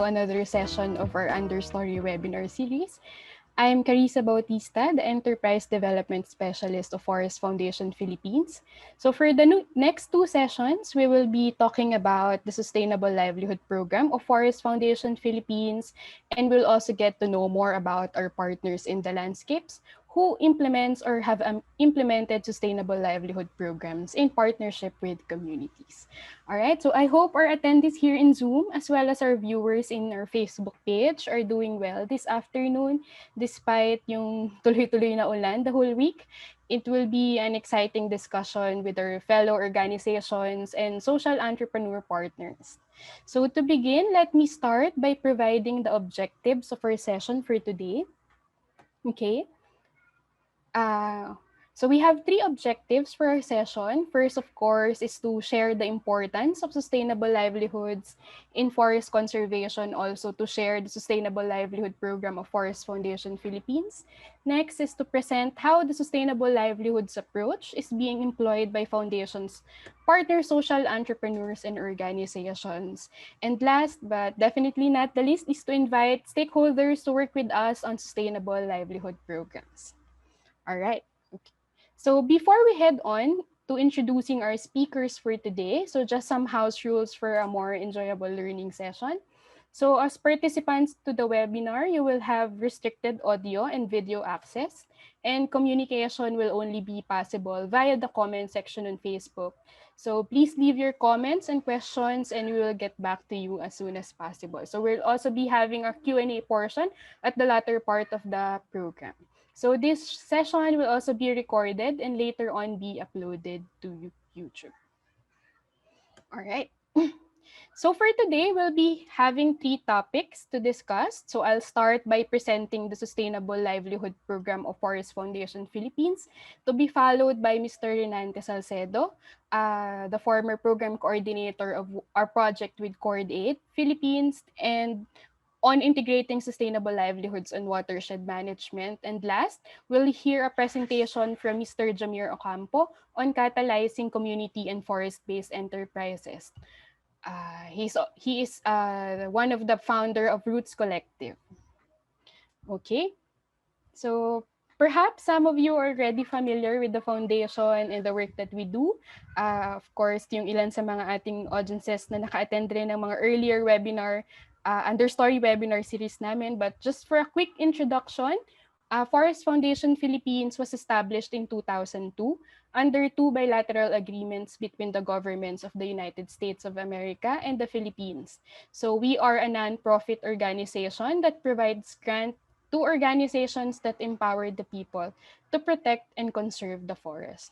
to another session of our Understory webinar series. I'm Karissa Bautista, the Enterprise Development Specialist of Forest Foundation Philippines. So for the next two sessions, we will be talking about the Sustainable Livelihood Program of Forest Foundation Philippines, and we'll also get to know more about our partners in the landscapes who implements or have implemented sustainable livelihood programs in partnership with communities. All right, so I hope our attendees here in Zoom, as well as our viewers in our Facebook page, are doing well this afternoon despite yung tuloy-tuloy na ulan the whole week. It will be an exciting discussion with our fellow organizations and social entrepreneur partners. So to begin, let me start by providing the objectives of our session for today. Okay. Uh, so we have three objectives for our session. First, of course, is to share the importance of sustainable livelihoods in forest conservation, also to share the Sustainable Livelihood Program of Forest Foundation Philippines. Next is to present how the Sustainable Livelihoods approach is being employed by foundations, partner social entrepreneurs, and organizations. And last, but definitely not the least, is to invite stakeholders to work with us on sustainable livelihood programs. All right. Okay. So before we head on to introducing our speakers for today, so just some house rules for a more enjoyable learning session. So as participants to the webinar, you will have restricted audio and video access, and communication will only be possible via the comment section on Facebook. So please leave your comments and questions, and we will get back to you as soon as possible. So we'll also be having a Q&A portion at the latter part of the program. So this session will also be recorded and later on be uploaded to YouTube. All right. So for today, we'll be having three topics to discuss. So I'll start by presenting the Sustainable Livelihood Program of Forest Foundation Philippines, to be followed by Mr. Renante Salcedo, the former program coordinator of our project with Cord8 Philippines, and on integrating sustainable livelihoods and watershed management. And last, we'll hear a presentation from Mr. Jamir Ocampo on catalyzing community and forest-based enterprises. He is one of the founder of Roots Collective. Okay, so perhaps some of you are already familiar with the foundation and the work that we do. Of course, yung ilan sa mga ating audiences na naka-attend rin ng mga earlier webinar, Understory webinar series namin. But just for a quick introduction, Forest Foundation Philippines was established in 2002 under two bilateral agreements between the governments of the United States of America and the Philippines. So we are a non-profit organization that provides grant to organizations that empower the people to protect and conserve the forest.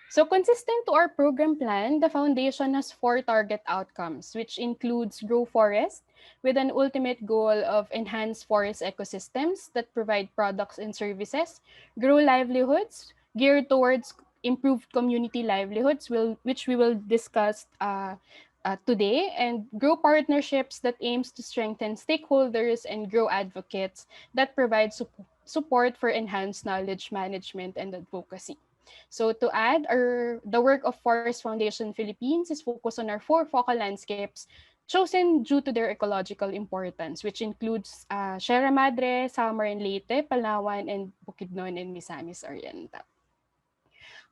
So consistent to our program plan, the foundation has four target outcomes, which includes grow forest with an ultimate goal of enhance forest ecosystems that provide products and services, grow livelihoods geared towards improved community livelihoods, which we will discuss today, and grow partnerships that aims to strengthen stakeholders and grow advocates that provide support for enhanced knowledge management and advocacy. So to add, the work of Forest Foundation Philippines is focused on our four focal landscapes chosen due to their ecological importance, which includes Sierra Madre, Samar and Leyte, Palawan, and Bukidnon and Misamis Oriental.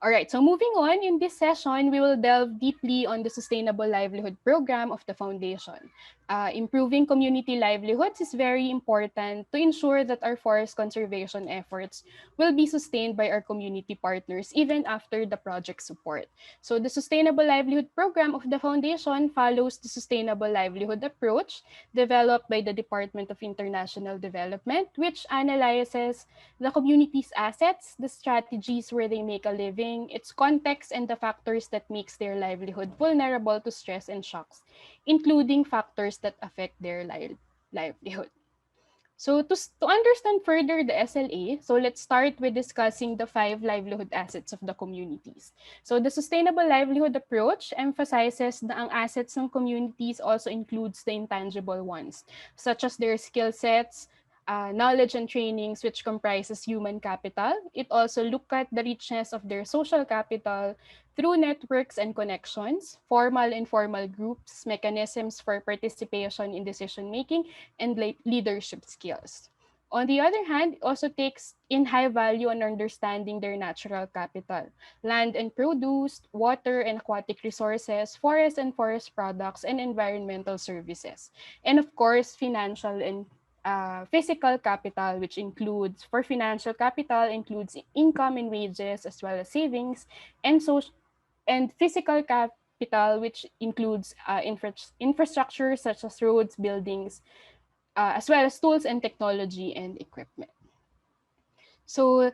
All right, so moving on, in this session, we will delve deeply on the Sustainable Livelihood Program of the Foundation. Improving community livelihoods is very important to ensure that our forest conservation efforts will be sustained by our community partners even after the project support. So the Sustainable Livelihood Program of the Foundation follows the Sustainable Livelihood approach developed by the Department of International Development, which analyzes the community's assets, the strategies where they make a living, its context, and the factors that makes their livelihood vulnerable to stress and shocks, including factors that affect their livelihood. So to understand further the SLA, so let's start with discussing the 5 livelihood assets of the communities. So the sustainable livelihood approach emphasizes na ang assets ng communities also includes the intangible ones, such as their skill sets, knowledge and trainings, which comprises human capital. It also look at the richness of their social capital through networks and connections, formal and informal groups, mechanisms for participation in decision making, and leadership skills. On the other hand, it also takes in high value on understanding their natural capital, land and produce, water and aquatic resources, forest and forest products, and environmental services. And of course, financial and physical capital, which includes, for financial capital, includes income and wages, as well as savings, and and physical capital, which includes infrastructure such as roads, buildings, as well as tools and technology and equipment. So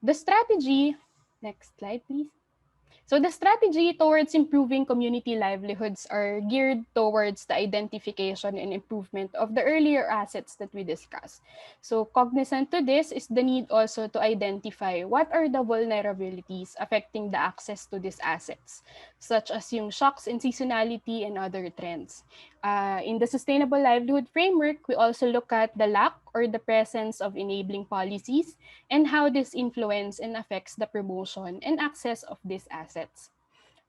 the strategy, next slide, please. So the strategy towards improving community livelihoods are geared towards the identification and improvement of the earlier assets that we discussed. So cognizant to this is the need also to identify what are the vulnerabilities affecting the access to these assets, such as yung shocks in seasonality and other trends. In the sustainable livelihood framework, we also look at the lack or the presence of enabling policies and how this influence and affects the promotion and access of these assets.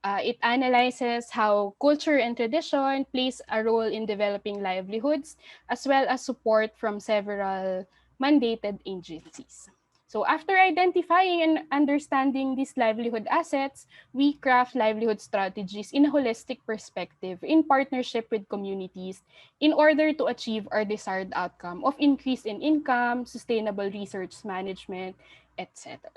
It analyzes how culture and tradition plays a role in developing livelihoods, as well as support from several mandated agencies. So after identifying and understanding these livelihood assets, we craft livelihood strategies in a holistic perspective in partnership with communities in order to achieve our desired outcome of increase in income, sustainable research management, etc.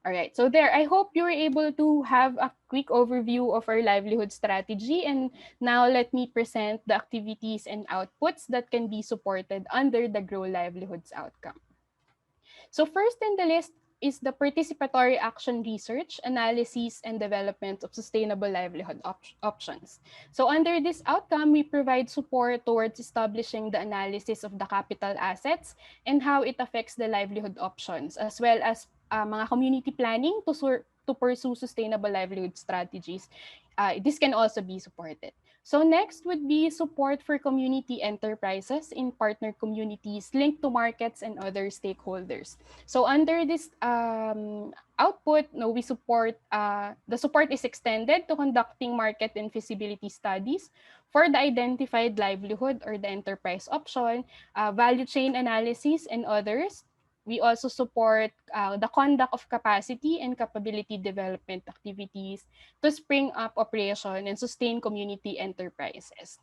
All right, so there, I hope you were able to have a quick overview of our livelihood strategy. And now let me present the activities and outputs that can be supported under the Grow Livelihoods outcome. So first in the list is the participatory action research, analysis, and development of sustainable livelihood options. So under this outcome, we provide support towards establishing the analysis of the capital assets and how it affects the livelihood options, as well as mga community planning to pursue sustainable livelihood strategies. This can also be supported. So next would be support for community enterprises in partner communities linked to markets and other stakeholders. So under this output, no, we support, the support is extended to conducting market and feasibility studies for the identified livelihood or the enterprise option, value chain analysis, and others. We also support the conduct of capacity and capability development activities to spring up operation and sustain community enterprises.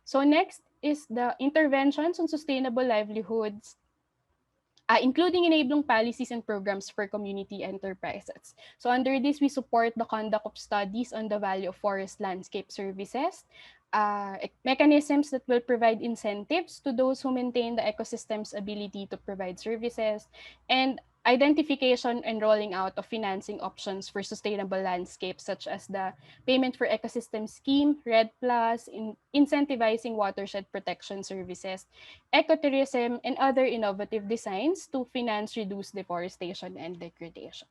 So next is the interventions on sustainable livelihoods, including enabling policies and programs for community enterprises. So under this, we support the conduct of studies on the value of forest landscape services, mechanisms that will provide incentives to those who maintain the ecosystem's ability to provide services, and identification and rolling out of financing options for sustainable landscapes, such as the Payment for Ecosystem Scheme, RED Plus, incentivizing watershed protection services, ecotourism, and other innovative designs to finance reduced deforestation and degradation.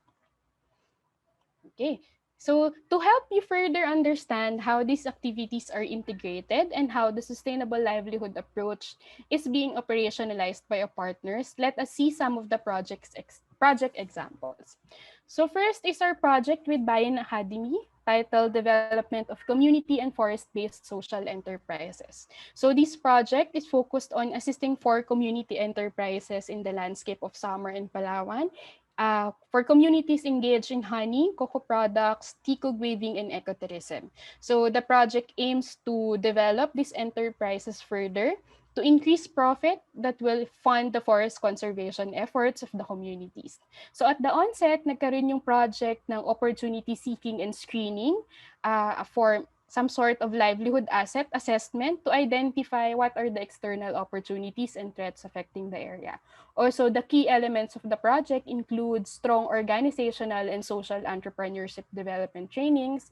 Okay, so to help you further understand how these activities are integrated and how the sustainable livelihood approach is being operationalized by our partners, let us see some of the project examples. So first is our project with Bayan Academy, titled Development of Community and Forest-Based Social Enterprises. So this project is focused on assisting 4 community enterprises in the landscape of Samar and Palawan, for communities engaged in honey, cocoa products, teak weaving, and ecotourism. So the project aims to develop these enterprises further to increase profit that will fund the forest conservation efforts of the communities. So at the onset, nagkaroon yung project ng opportunity seeking and screening for some sort of livelihood asset assessment to identify what are the external opportunities and threats affecting the area. Also, the key elements of the project include strong organizational and social entrepreneurship development trainings,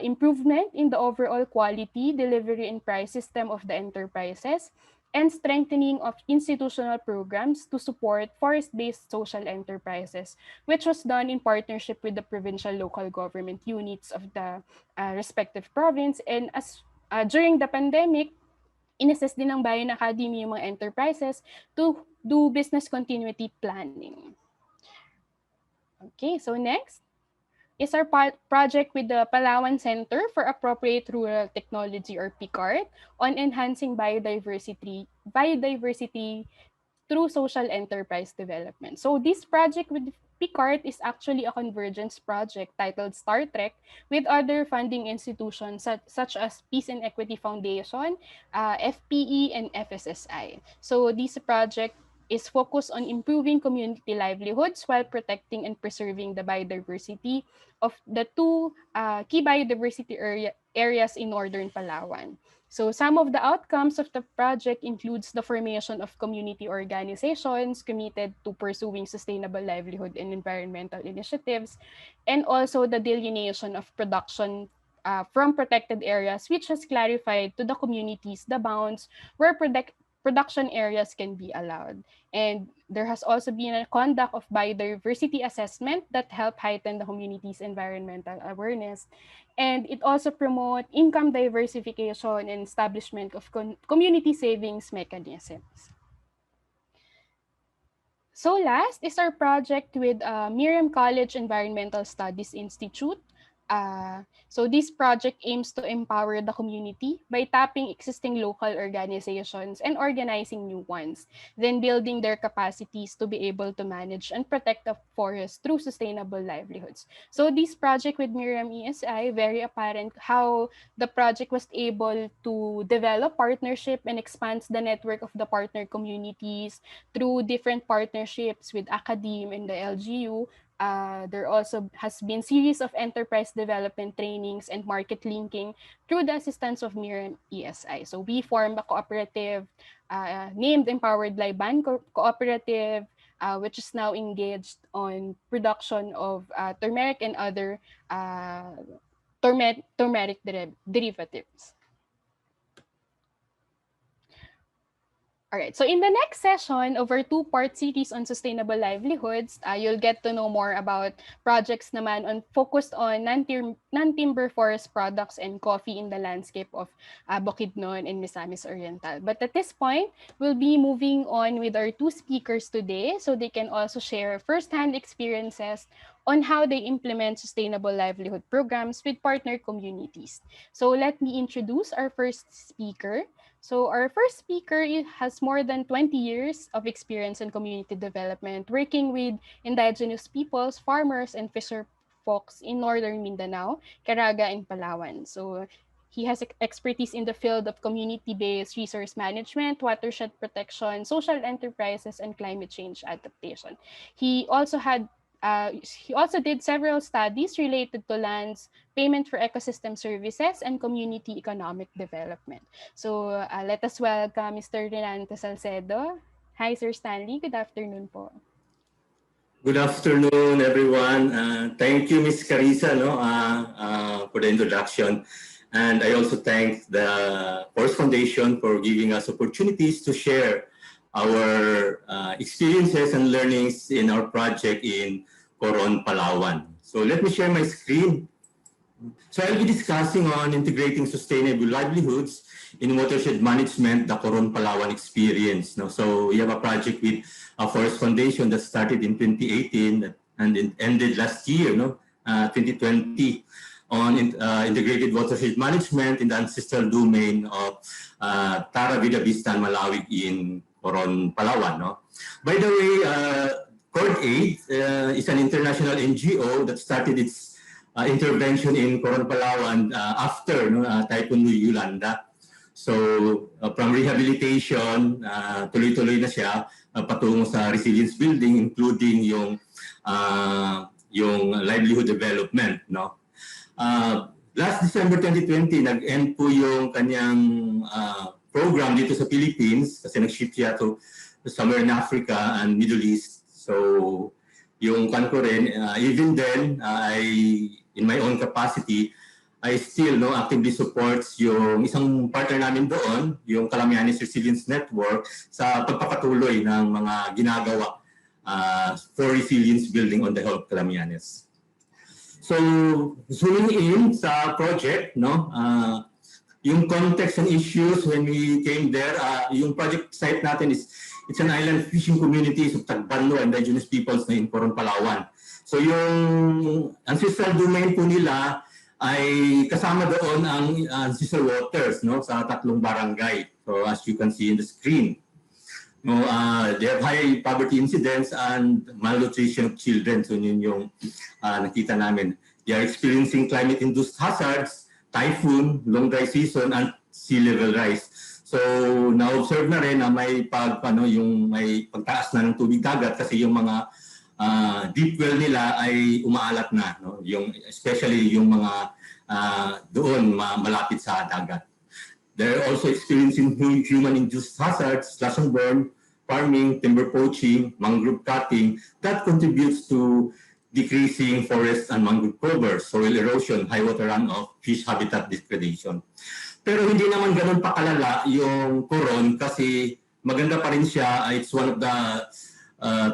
improvement in the overall quality, delivery, and price system of the enterprises, and strengthening of institutional programs to support forest-based social enterprises, which was done in partnership with the provincial local government units of the respective province. And as during the pandemic, in-assess din ng Bayan Academy yung mga enterprises to do business continuity planning. Okay, so next is our project with the Palawan Center for Appropriate Rural Technology or PICART on enhancing biodiversity through social enterprise development. So this project with PICART is actually a convergence project titled Star Trek with other funding institutions such as Peace and Equity Foundation, FPE, and FSSI. So this project is focused on improving community livelihoods while protecting and preserving the biodiversity of the two key biodiversity areas in northern Palawan. So some of the outcomes of the project includes the formation of community organizations committed to pursuing sustainable livelihood and environmental initiatives, and also the delineation of production from protected areas, which has clarified to the communities the bounds where production areas can be allowed. And there has also been a conduct of biodiversity assessment that help heighten the community's environmental awareness. And it also promote income diversification and establishment of community savings mechanisms. So last is our project with Miriam College Environmental Studies Institute. So this project aims to empower the community by tapping existing local organizations and organizing new ones, then building their capacities to be able to manage and protect the forest through sustainable livelihoods. So this project with Miriam ESI, very apparent how the project was able to develop partnership and expands the network of the partner communities through different partnerships with academe and the LGU. There also has been series of enterprise development trainings and market linking through the assistance of Miriam ESI. So we formed a cooperative named Empowered Liban Cooperative, which is now engaged on production of turmeric and other turmeric derivatives. All right, so in the next session of our two-part series on sustainable livelihoods, you'll get to know more about projects naman focused on non-timber forest products and coffee in the landscape of Bukidnon and Misamis Oriental. But at this point, we'll be moving on with our two speakers today so they can also share first-hand experiences on how they implement sustainable livelihood programs with partner communities. So let me introduce our first speaker. So our first speaker has more than 20 years of experience in community development, working with indigenous peoples, farmers, and fisher folks in northern Mindanao, Caraga, and Palawan. So he has expertise in the field of community-based resource management, watershed protection, social enterprises, and climate change adaptation. He also did several studies related to lands, payment for ecosystem services, and community economic development. So let us welcome Mr. Renante Salcedo. Hi, Sir Stanley. Good afternoon po. Good afternoon, everyone. Thank you, Ms. Karissa, for the introduction. And I also thank the Forest Foundation for giving us opportunities to share our experiences and learnings in our project in Coron, Palawan. So let me share my screen. So I'll be discussing on integrating sustainable livelihoods in watershed management, the Coron Palawan experience. So we have a project with a Forest Foundation that started in 2018 and it ended last year, 2020, on integrated watershed management in the ancestral domain of Tara Vida Vista and Malawig in Coron, Palawan. By the way, CORD8 is an international NGO that started its intervention in Coron, Palawan after Typhoon Yolanda. So from rehabilitation, tuloy-tuloy na siya patungo sa resilience building, including yung livelihood development. Last December 2020, nag-end po yung kanyang program dito sa Philippines kasi nag-shift siya to somewhere in Africa and Middle East. So yung kan ko rin, even then, in my own capacity, I still actively supports yung isang partner namin doon, yung Calamianes Resilience Network, sa pagpapatuloy ng mga ginagawa for resilience building on the whole Calamianes. So, zooming in sa project, yung context and issues when we came there, yung project site natin it's an island fishing community of Tagbanlo, indigenous peoples na in Coron, Palawan. So yung ancestral domain po nila ay kasama doon ang ancestral waters, no, sa 3 barangay. So as you can see in the screen, no, they have high poverty incidence and malnutrition of children. So yun yung nakita namin. They are experiencing climate-induced hazards, typhoon, long dry season, and sea level rise. So na-observe na rin na may may pagtaas na ng tubig dagat kasi yung mga deep well nila ay umaalat na, no? Yung especially yung mga doon malapit sa dagat. They're also experiencing human-induced hazards, slash and burn, farming, timber poaching, mangrove cutting that contributes to decreasing forest and mangrove cover, soil erosion, high water runoff, fish habitat degradation. Pero hindi naman ganun pakalala yung Coron kasi maganda pa rin siya. It's one of the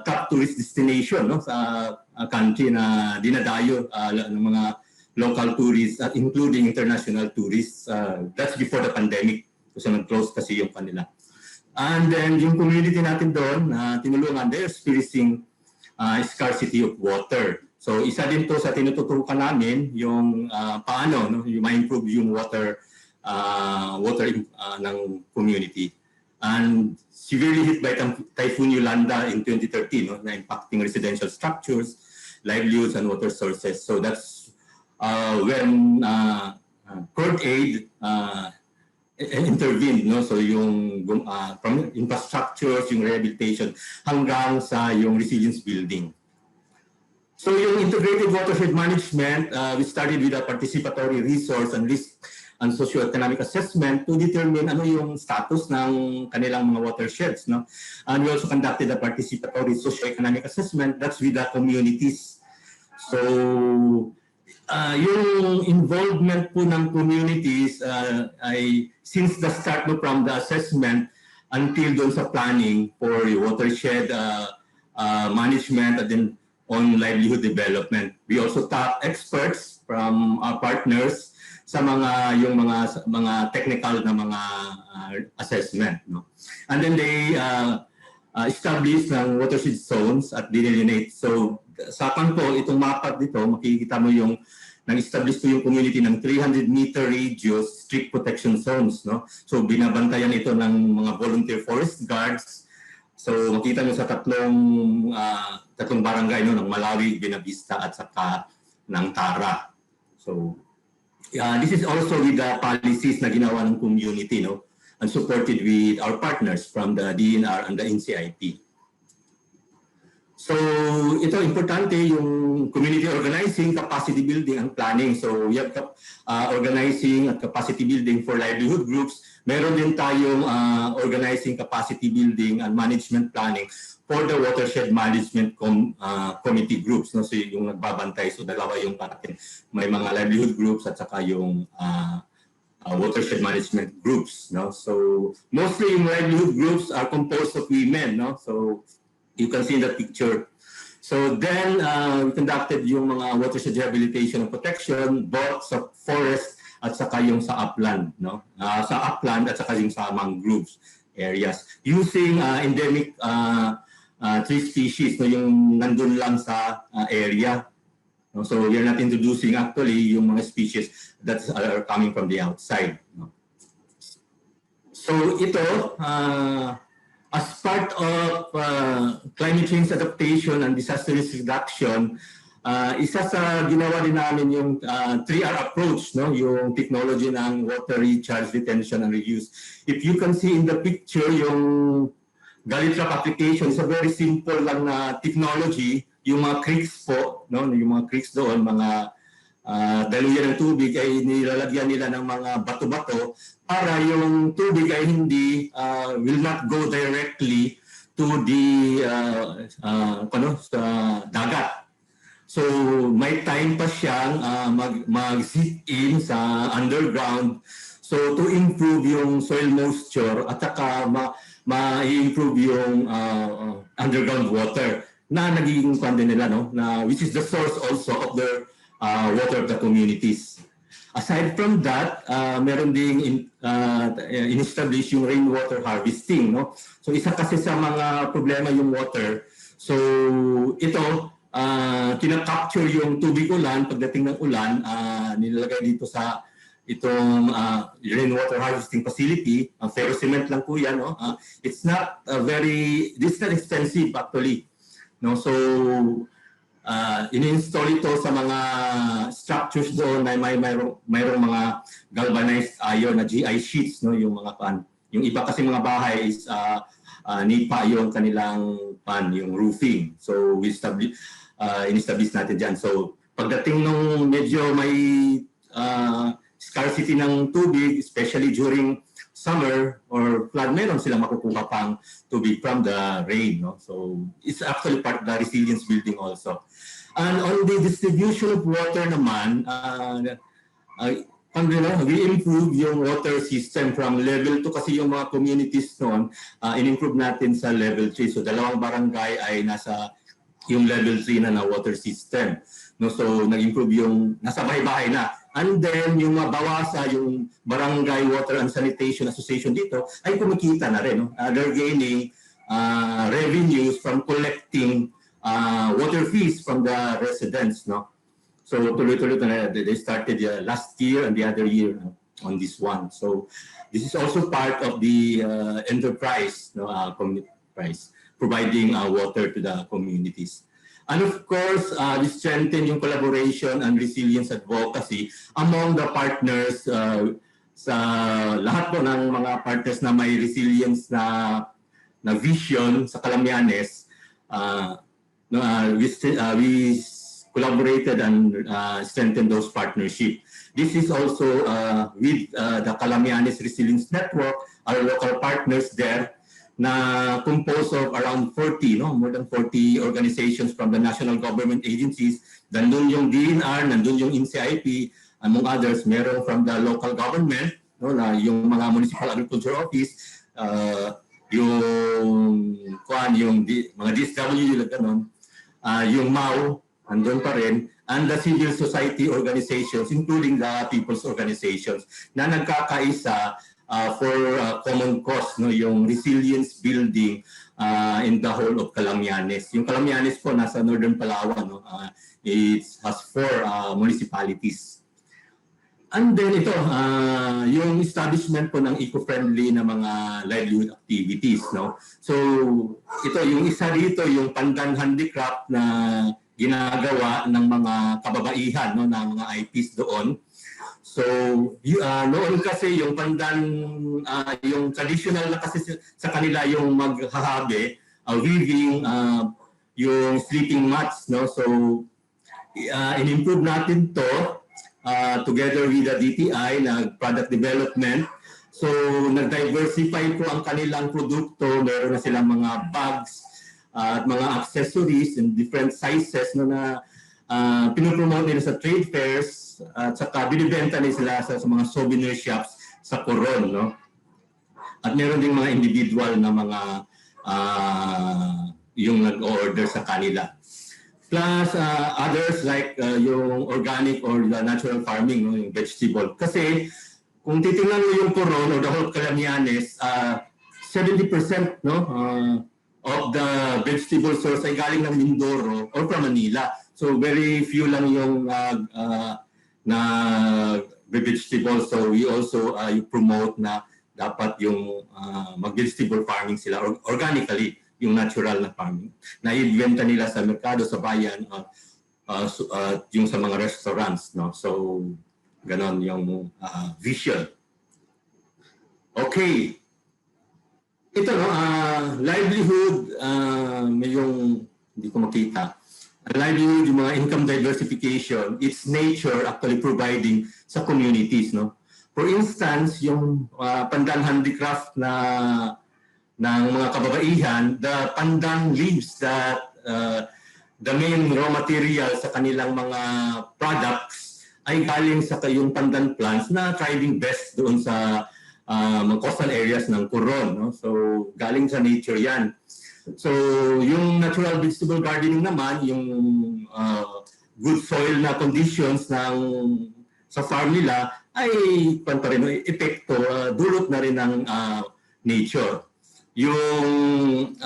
top tourist destination, no, sa country na dinadayo ng mga local tourists at including international tourists. That's before the pandemic kasi nag-close kasi yung kanila. And then yung community natin doon, tinulungan, they're experiencing scarcity of water. So isa din to sa tinututukan namin yung paano, no, yung ma-improve yung water ng community. And severely hit by Typhoon Yolanda in 2013, no, na impacting residential structures, livelihoods, and water sources. So that's when court aid intervened, no? So yung from infrastructures, yung rehabilitation hanggang sa yung resilience building. So yung integrated watershed management, we started with a participatory resource and risk and socio-economic assessment to determine ano yung status ng kanilang mga watersheds, no? And we also conducted a participatory socio-economic assessment that's with the communities. So yung involvement po ng communities ay since the start, no, from the assessment until doon sa planning for watershed management and then on livelihood development. We also tap experts from our partners sa mga technical na mga assessment, no. And then they establish ng watershed zones at delineate. So sa kanto, itong mapa dito, makikita mo yung nag-establish po yung community ng 300-meter radius strict protection zones, no. So binabantayan ito ng mga volunteer forest guards. So makita nyo sa tatlong barangay, no, ng Malawi, Binavista at saka ng Tara. So this is also with the policies na ginawa ng community, no, and supported with our partners from the DNR and the NCIP. So ito importante yung community organizing, capacity building, and planning. So we have organizing at capacity building for livelihood groups. Meron din tayong organizing, capacity building, and management planning for the watershed management committee groups. No? So yung nagbabantay, so dalawa yung natin. May mga livelihood groups at saka yung watershed management groups. No? So mostly yung livelihood groups are composed of women. No? So you can see in the picture. So then we conducted yung mga watershed rehabilitation and protection both sa forest at saka yung sa upland, no? Sa upland at saka yung sa mangroves areas using endemic tree species, no, yung nandun lang sa area. No? So we are not introducing actually yung mga species that are coming from the outside. No? So ito as part of climate change adaptation and disaster risk reduction, isa sa ginawa din namin yung 3R approach, no? Yung technology ng water recharge, retention, and reuse. If you can see in the picture, yung gully trap application is a very simple lang na technology. Yung mga creeks po, no? Yung mga creeks doon, mga daluyan ng tubig ay nilalagyan nila ng mga bato-bato para yung tubig ay hindi will not go directly to the sa dagat. So may time pa siyang mag-sit in sa underground, so to improve yung soil moisture at saka ma-improve yung underground water na nagiging kwande nila, no, na which is the source also of their water of the communities. Aside from that, meron ding in-establish yung rainwater harvesting. No? So isa kasi sa mga problema yung water. So ito, kina-capture yung tubig ulan pagdating ng ulan, nilalagay dito sa itong rainwater harvesting facility. Ferrocement lang po yan. No? It's not this not expensive actually. No? So in-install ito sa mga structures doon na mayroong mga galvanized iron na GI sheets, no, yung mga pan. Yung iba kasi mga bahay is nipa yung kanilang pan, yung roofing. So we in-establish natin diyan. So pagdating nung medyo may scarcity ng tubig, especially during summer or flood, meron silang makukuha pang tubig from the rain. No? So it's actually part of the resilience building also. And on the distribution of water naman, we improve yung water system from level 2 kasi yung mga communities noon, in-improve natin sa level 3. So dalawang barangay ay nasa yung level 3 na water system. No? So nag-improve yung nasa bahay-bahay na. And then yung mabawasa yung Barangay Water and Sanitation Association dito ay kumikita na rin. No? They're gaining revenues from collecting water fees from the residents. No? So tuloy-tuloy na they started last year and the other year on this one. So this is also part of the enterprise, no, community enterprise, providing water to the communities. And of course, we strengthen yung collaboration and resilience advocacy among the partners sa lahat po ng mga partners na may resilience na vision sa Calamianes. We collaborated and strengthened those partnerships. This is also with the Calamianes Resilience Network, our local partners there, na composed of around 40, no? More than 40 organizations from the national government agencies. Nandun yung DNR, nandun yung NCIP, among others, meron from the local government, no? Na yung mga municipal agriculture office, yung mga DSW, ganun, yung MAU, andun pa rin, and the civil society organizations, including the people's organizations, na nagkakaisa for common cause, no, yung resilience building in the whole of Calamianes. Yung Calamianes po nasa Northern Palawan, no, it has 4 municipalities. And then ito, yung establishment po ng eco-friendly na mga livelihood activities. No? So ito, yung isa dito, yung pandan handicraft na ginagawa ng mga kababaihan, no, ng mga IPs doon. So, noon kasi yung pandan, yung traditional na kasi sa kanila yung maghahabi, weaving, yung sleeping mats, no? So, in-improve natin to together with the DTI, product development. So, nag-diversify po ang kanilang produkto. Meron na silang mga bags at mga accessories in different sizes, no, na pinopromote nila sa trade fairs at saka binibenta nila sa mga souvenir shops sa Coron. No? At meron ding mga individual na mga yung nag-order sa kanila. Plus others like yung organic or the natural farming, no? Yung vegetable. Kasi kung titingnan mo yung Coron or the whole Calamianes, 70% no, of the vegetable source ay galing ng Mindoro or from Manila. So very few lang yung vegetable. So we also promote na dapat yung mag-vegetable farming sila organically, yung natural na farming. Na ibenta nila sa merkado, sa bayan, yung sa mga restaurants. No? So ganon yung vision. Okay. Ito, no, livelihood, may yung hindi ko makita. Livelihood, yung mga income diversification, its nature actually providing sa communities. No? For instance, yung pandan handicraft ng mga kababaihan, the pandan leaves that the main raw material sa kanilang mga products ay galing sa yung pandan plants na thriving best doon sa mga coastal areas ng Coron. No? So, galing sa nature yan. So, yung natural vegetable gardening naman, yung good soil na conditions ng sa farm nila ay pa rin, epekto, dulot na rin ng nature. Yung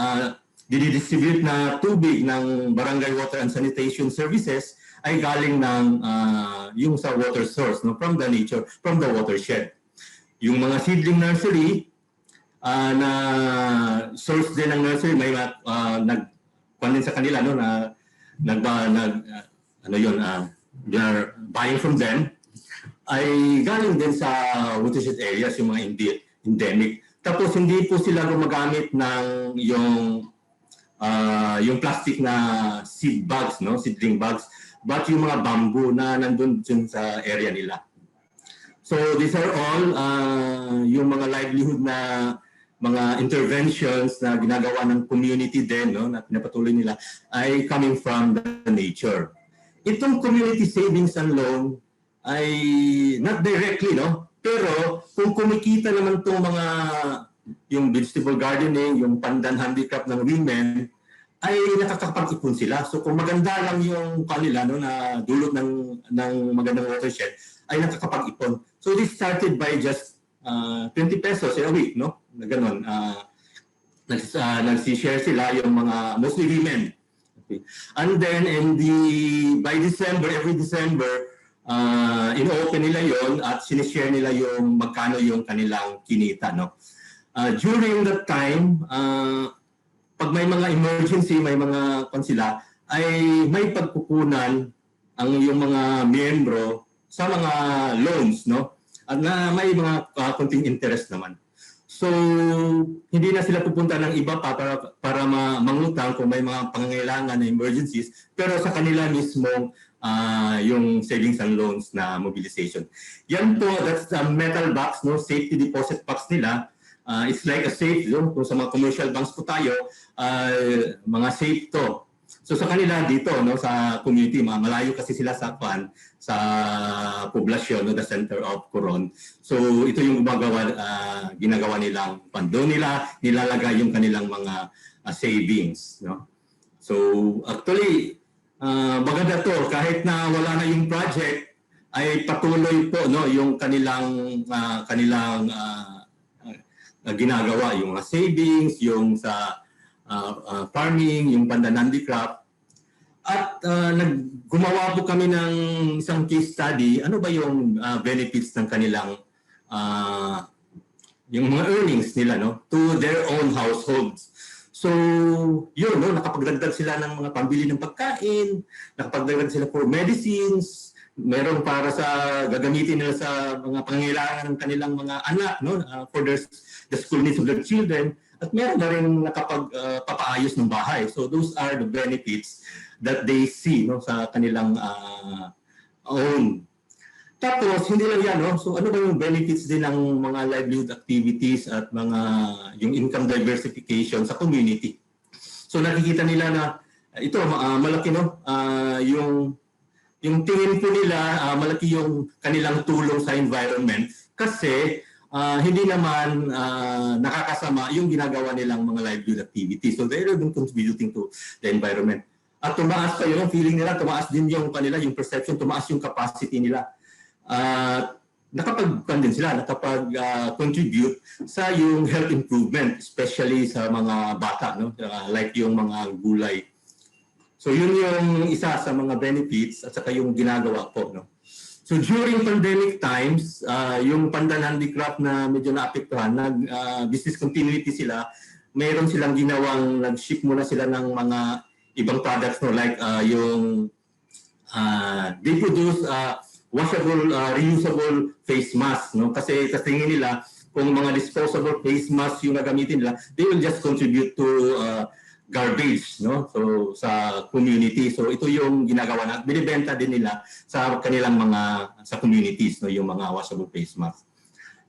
didistribute na tubig ng Barangay Water and Sanitation Services ay galing ng yung sa water source, no, from the nature, from the watershed. Yung mga seedling nursery na source din ng nursery, may nag-kunin sa kanila, no, na ano yun, they are buying from them, ay galing din sa watershed areas, yung mga endemic. Tapos hindi po sila gumagamit ng yung plastic na seed bags, no, seedling bags, but yung mga bamboo na nandun dun sa area nila. So these are all yung mga livelihood na mga interventions na ginagawa ng community din, no, na pinapatuloy nila ay coming from the nature. Itong community savings and loan ay not directly, no, pero kung kumikita naman itong mga yung vegetable gardening, yung pandan handicraft ng women, ay nakakapag-ipon sila. So kung maganda lang yung kanila, no, na dulot ng magandang watershed, ay nakakapag-ipon. So this started by just 20 pesos a week, no? Na ganun. Nagsishare sila yung mga, mostly women. Okay. And then by December, every December, ino-open nila yon at sinishare nila yung magkano yung kanilang kinita, no? During that time, pag may mga emergency, may mga sila, ay may pagkukunan ang yung mga miyembro sa mga loans, no? At na may mga konting interest naman. So, hindi na sila pupunta ng iba pa para mangutang kung may mga pangangailangan na emergencies, pero sa kanila mismo yung savings and loans na mobilization. Yan po, that's the metal box, no, safety deposit box nila. It's like a safe, no? Kung sa mga commercial banks po tayo, mga safe to. So sa kanila dito, no, sa community, malayo kasi sila sa poblasyon, no, the center of Coron. So ito yung ginagawa nilang pando nila, nilalagay yung kanilang mga savings, no. So actually maganda to, kahit na wala na yung project, ay patuloy po, no, yung kanilang ginagawa, yung mga savings, yung sa farming, yung pandan handicraft. At gumawa po kami ng isang case study, ano ba yung benefits ng kanilang yung mga earnings nila, no, to their own households. So, yun, no, nakapagdagdag sila ng mga pambili ng pagkain, nakapagdagdag sila for medicines, meron para sa gagamitin nila sa mga pangangailangan ng kanilang mga anak, no, for the school needs of their children, at meron na rin nakapagpapaayos ng bahay. So those are the benefits that they see, no, sa kanilang own. Tapos hindi lang yan, no, so ano ba yung benefits din ng mga livelihood activities at mga yung income diversification sa community. So nakikita nila na ito malaki, no, yung tingin po nila, malaki yung kanilang tulong sa environment kasi hindi naman nakakasama yung ginagawa nilang mga livelihood activities. So they're even contributing to the environment. At tumaas pa yung feeling nila, tumaas din yung kanila, yung perception, tumaas yung capacity nila. Nakapag-convince sila, nakapag-contribute sa yung health improvement, especially sa mga bata, no? Like yung mga gulay. So yun yung isa sa mga benefits at saka yung ginagawa po, no? So during pandemic times, yung pandan handicraft na medyo naapektuhan, business continuity sila, mayroon silang ginawang, nag-ship muna sila ng mga ibang products, no, like yung they produce washable, reusable face mask, no? Kasi tingin nila kung mga disposable face mask yung gagamitin nila, they will just contribute to garbage, no, so sa community. So ito yung ginagawa na binibenta din nila sa kanilang mga sa communities, no, yung mga washable face mask.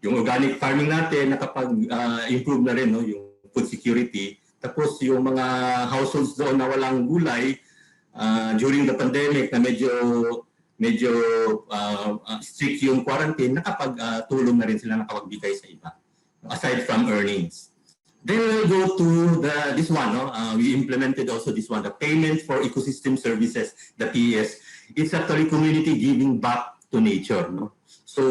Yung organic farming natin nakapag-improve na rin, no, yung food security. Tapos yung mga households doon na walang gulay during the pandemic na medyo strict yung quarantine, nakapag-tulong na rin sila, nakapagbigay sa iba aside from earnings. Then we'll go to this one. No? We implemented also this one, the Payment for Ecosystem Services, the PES. It's actually community giving back to nature. No? So,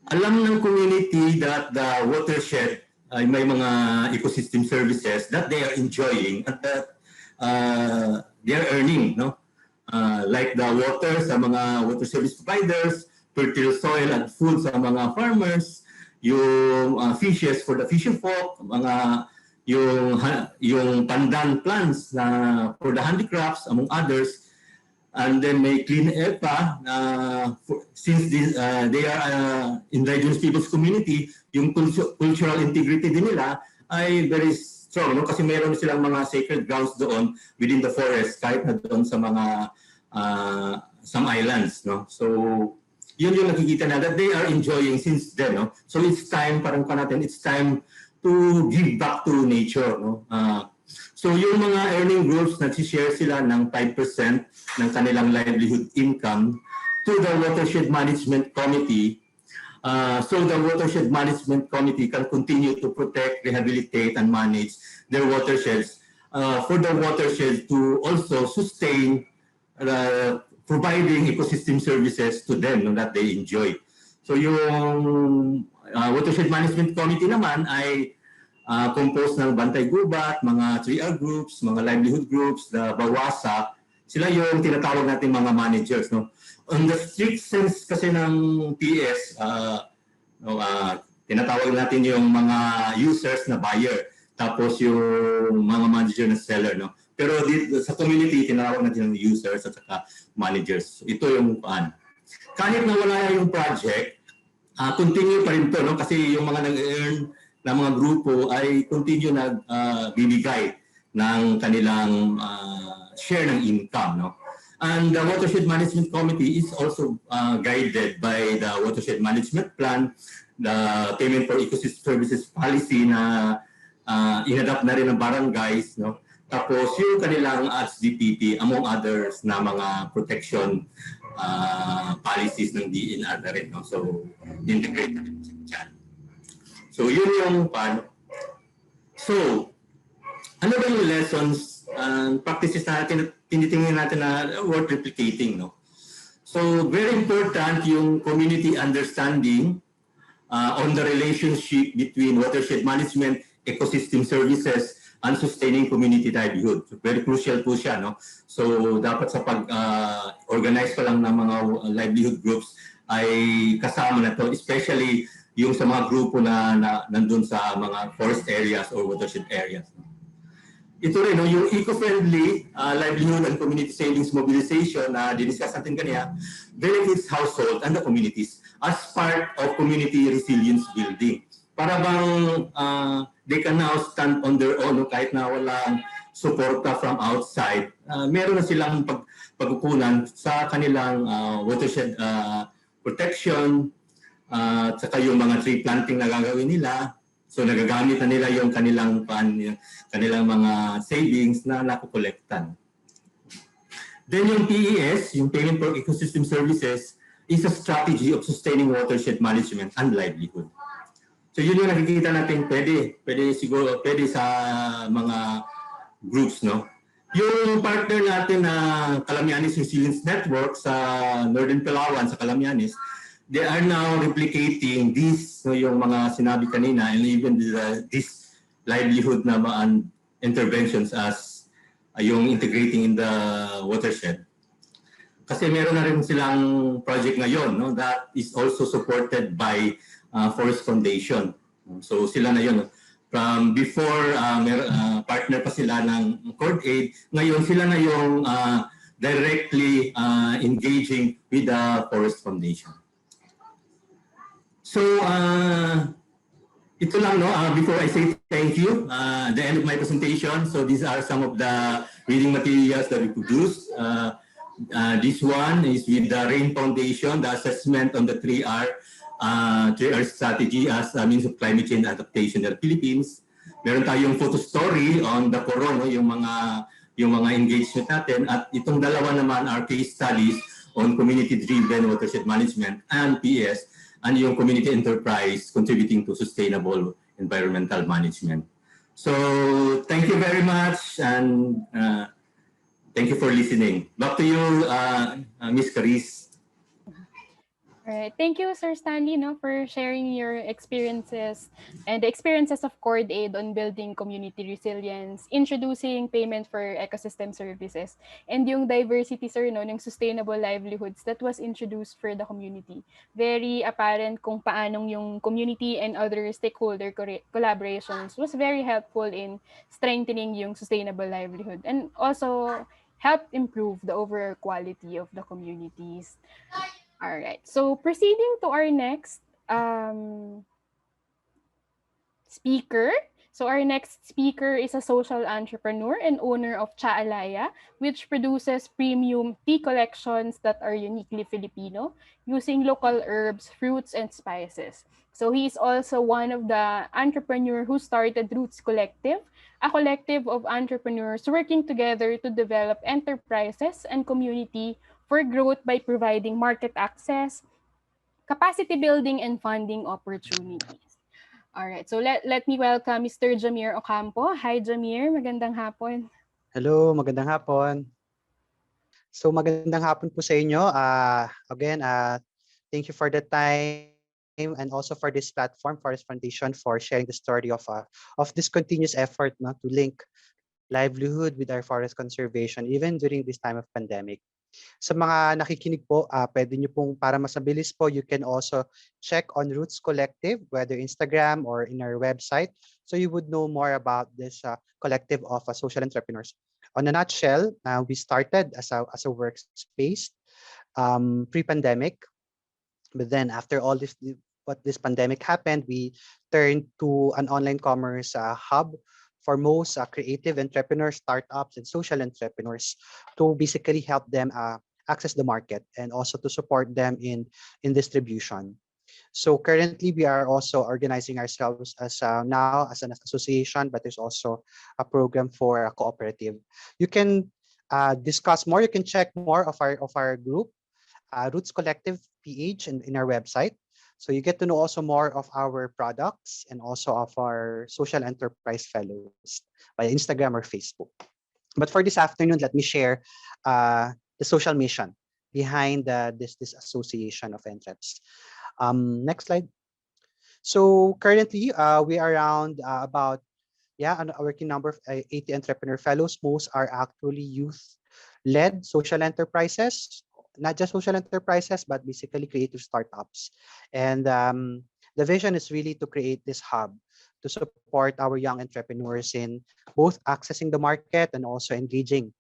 alam ng community that the watershed ay may mga ecosystem services that they are enjoying and that they are earning. No? Like the water sa mga water service providers, fertile soil and food sa mga farmers, yung fishes for the fishing folk, mga yung pandan plants na for the handicrafts among others, and then may clean air pa since they are indigenous people's community, yung cultural integrity din nila ay very strong, no? Kasi meron silang mga sacred grounds doon within the forest kahit na doon sa mga some islands, no? So yun yung nakikita na that they are enjoying since then, no? So it's time, parang natin, it's time to give back to nature, no? So yung mga earning groups, nag-share sila ng 5% ng kanilang livelihood income to the Watershed Management Committee. So the Watershed Management Committee can continue to protect, rehabilitate, and manage their watersheds for the watershed to also sustain providing ecosystem services to them, no, that they enjoy. So yung Watershed Management Committee naman ay composed ng Bantay Gubat, mga 3R groups, mga livelihood groups, the Bawasa, sila yung tinatawag natin mga managers. No? On the strict sense kasi ng PS, tinatawag natin yung mga users na buyer, tapos yung mga manager na seller. No? Pero dito, sa community, tinatawag natin yung users at saka managers. Ito yung kahit na wala yung project, continue pa rin to, no? Kasi yung mga nag-earn na mga grupo ay continue na bibigay ng kanilang share ng income. No? And the Watershed Management Committee is also guided by the Watershed Management Plan, the Payment for Ecosystem Services Policy na inadapt na rin ng barangays. No? Tapos yung kanilang HDPP, among others, na mga protection policies ng DNR na rin. No? So, integrate na rin dyan. So, yun yung paano. So, ano ba yung lessons and practices na tinitingnan natin na worth replicating, no? So, very important yung community understanding on the relationship between watershed management, ecosystem services, and sustaining community livelihood. So, very crucial po siya, no? So, dapat sa pag-organize pa lang ng mga livelihood groups ay kasama na to, especially yung sa mga grupo na nandun sa mga forest areas or watershed areas. Ito rin, no, yung eco-friendly livelihood and community savings mobilization na diniscuss natin kanina, benefits household and the communities as part of community resilience building. Para bang they can now stand on their own, no, kahit na walang suporta from outside, meron na silang pagkukunan sa kanilang watershed protection, at saka yung mga tree planting na gagawin nila. So nagagamit na nila yung kanilang mga savings na nakukolektan. Then yung PES, yung Payment for Ecosystem Services, is a strategy of sustaining watershed management and livelihood. So yun yung nakikita natin pwede sa mga groups, no? Yung partner natin na Calamianes Resilience Network sa Northern Palawan, sa Calamianes, they are now replicating this, so yung mga sinabi kanina, and even this livelihood na interventions as yung integrating in the watershed. Kasi meron na rin silang project ngayon, no, that is also supported by Forest Foundation. So sila na yun. From before, partner pa sila ng Cord Aid, ngayon sila na yung directly engaging with the Forest Foundation. So, ito lang, no? Before I say thank you, the end of my presentation. So, these are some of the reading materials that we produced. This one is with the RAIN Foundation, the assessment on the 3R strategy as a means of climate change adaptation in the Philippines. Meron tayong photo story on the Coron, no? yung mga engagement natin. At itong dalawa naman are case studies on community-driven watershed management and PS, and yung community enterprise contributing to sustainable environmental management. So, thank you very much, and thank you for listening. Back to you, Ms. Karissa. All right. Thank you, Sir Stanley, no, for sharing your experiences and the experiences of Cord Aid on building community resilience, introducing payment for ecosystem services, and yung diversity, sir, no, ng sustainable livelihoods that was introduced for the community. Very apparent kung paanong yung community and other stakeholder collaborations was very helpful in strengthening yung sustainable livelihood and also help improve the overall quality of the communities. All right. So proceeding to our next speaker. So our next speaker is a social entrepreneur and owner of Chaalaya, which produces premium tea collections that are uniquely Filipino using local herbs, fruits, and spices. So he is also one of the entrepreneur who started Roots Collective, a collective of entrepreneurs working together to develop enterprises and community for growth by providing market access, capacity building, and funding opportunities. All right. So let me welcome Mr. Jamir Ocampo. Hi, Jamir. Magandang hapon. Hello, magandang hapon. So magandang hapon po sa inyo. Again, thank you for the time and also for this platform, Forest Foundation, for sharing the story of this continuous effort, no, to link livelihood with our forest conservation even during this time of pandemic. Sa mga nakikinig po, pwede nyo pong para mas mabilis po, you can also check on Roots Collective, whether Instagram or in our website, so you would know more about this collective of social entrepreneurs. On a nutshell, we started as a workspace pre-pandemic, but then after all this, what this pandemic happened, we turned to an online commerce hub for most creative entrepreneurs, startups, and social entrepreneurs to basically help them access the market and also to support them in distribution. So currently, we are also organizing ourselves as now as an association, but there's also a program for a cooperative. You can discuss more. You can check more of our group, Roots Collective PH, in our website. So you get to know also more of our products and also of our social enterprise fellows via Instagram or Facebook. But for this afternoon, let me share the social mission behind this association of entreps. Next slide. So currently, we are around about a working number of 80 entrepreneur fellows. Most are actually youth-led social enterprises, not just social enterprises, but basically creative startups. And the vision is really to create this hub to support our young entrepreneurs in both accessing the market and also engaging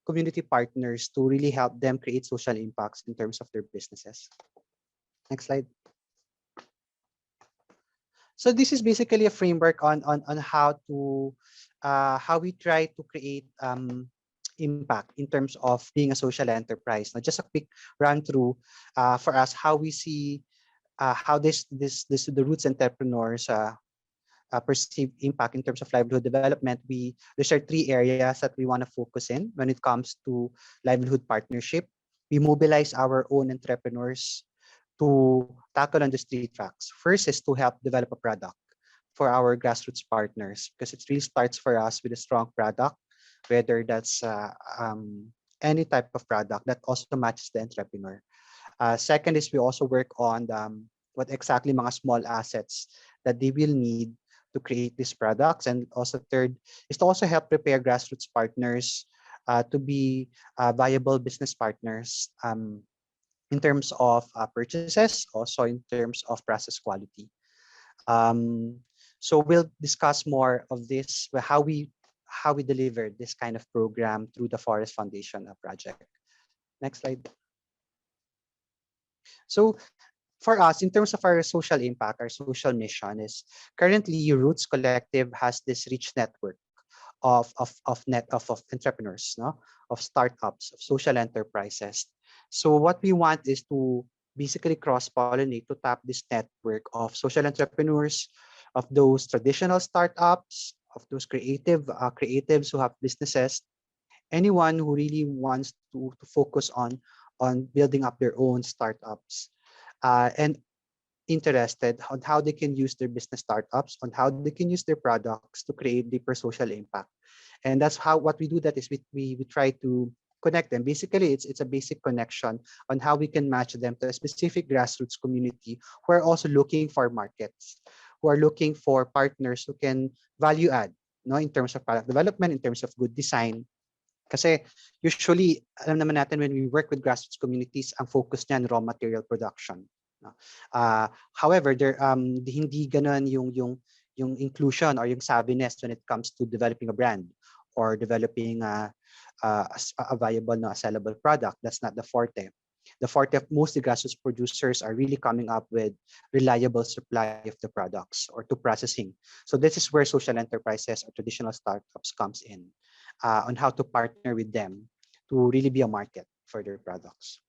community partners to really help them create social impacts in terms of their businesses. Next slide. So this is basically a framework on how we try to create impact in terms of being a social enterprise. Now, just a quick run through for us how we see how the roots entrepreneurs perceive impact in terms of livelihood development. There are three areas that we want to focus in when it comes to livelihood partnership. We mobilize our own entrepreneurs to tackle on the street facts. First is to help develop a product for our grassroots partners, because it really starts for us with a strong product, whether that's any type of product that also matches the entrepreneur. Second is we also work on what exactly mga small assets that they will need to create these products. And also third is to also help prepare grassroots partners to be viable business partners in terms of purchases, also in terms of process quality. So we'll discuss more of this, how we deliver this kind of program through the Forest Foundation project. Next slide. So for us, in terms of our social impact, our social mission is currently Roots Collective has this rich network of entrepreneurs, no? Of startups, of social enterprises. So what we want is to basically cross-pollinate to tap this network of social entrepreneurs, of those traditional startups, of those creatives who have businesses, anyone who really wants to focus on building up their own startups, and interested on how they can use their business startups, on how they can use their products to create deeper social impact. And that's how what we do that is we try to connect them. Basically, it's a basic connection on how we can match them to a specific grassroots community who are also looking for markets, who are looking for partners who can value add, no, in terms of product development, in terms of good design. Kasi usually, alam naman natin when we work with grassroots communities, ang focus niyan raw material production. No? However, hindi ganun yung inclusion or yung savviness when it comes to developing a brand or developing a viable, no, a sellable product. That's not the forte. The forte of most grassroots producers are really coming up with reliable supply of the products or to processing. So this is where social enterprises or traditional startups comes in, on how to partner with them to really be a market for their products.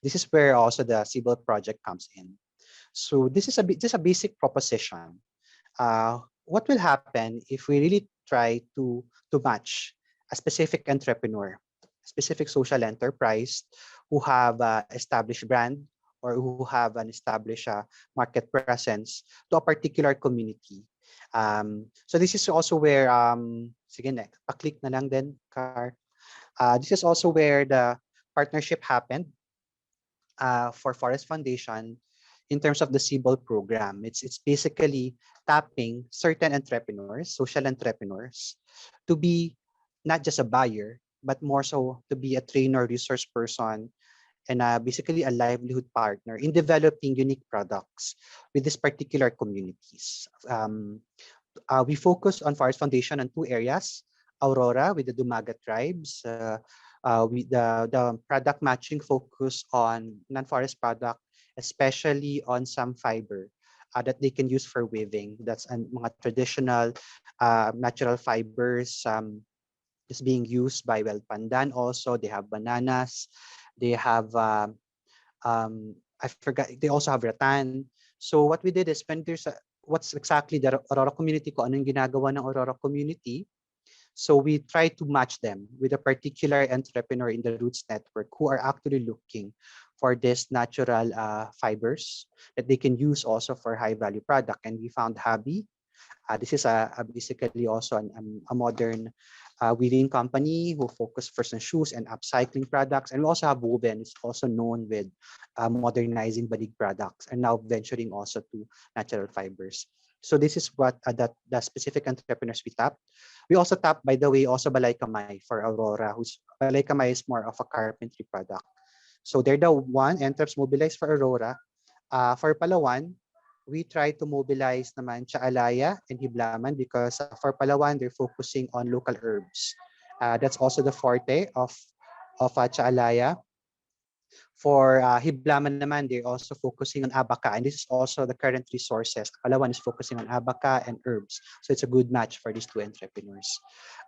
This is where also the Civil project comes in. So this is just a basic proposition. What will happen if we really try to match a specific entrepreneur, a specific social enterprise who have established brand or who have an established market presence to a particular community. So this is also where, sige next, pa-click na lang din, Car. This is also where the partnership happened for Forest Foundation in terms of the CBOL program. It's basically tapping certain entrepreneurs, social entrepreneurs, to be not just a buyer, but more so to be a trainer, resource person, and basically a livelihood partner in developing unique products with these particular communities. We focus on Forest Foundation on two areas: Aurora with the Dumaga tribes, the product matching focus on non-forest product, especially on some fiber that they can use for weaving. That's mga traditional natural fibers is being used by Pandan. Also, they have bananas. They have I forgot. They also have rattan. So what we did is when there's what's exactly the Aurora community ko, ano yung ginagawa ng Aurora community. So we try to match them with a particular entrepreneur in the Roots Network who are actually looking for this natural fibers that they can use also for high value product. And we found Habi. This is basically also a modern weaving company who focus first on shoes and upcycling products. And we also have Woven, is also known with modernizing badig products and now venturing also to natural fibers. So this is what the specific entrepreneurs we tap. We also tap, by the way, also Balay Kamay for Aurora, who's Balay Kamay is more of a carpentry product. So they're the one entrance mobilized for Aurora. For Palawan, we try to mobilize naman Chaalaya and Hiblaman because for Palawan, they're focusing on local herbs. That's also the forte of Chaalaya. For Hiblaman naman, they're also focusing on abaca, and this is also the current resources. Palawan is focusing on abaca and herbs, so it's a good match for these two entrepreneurs.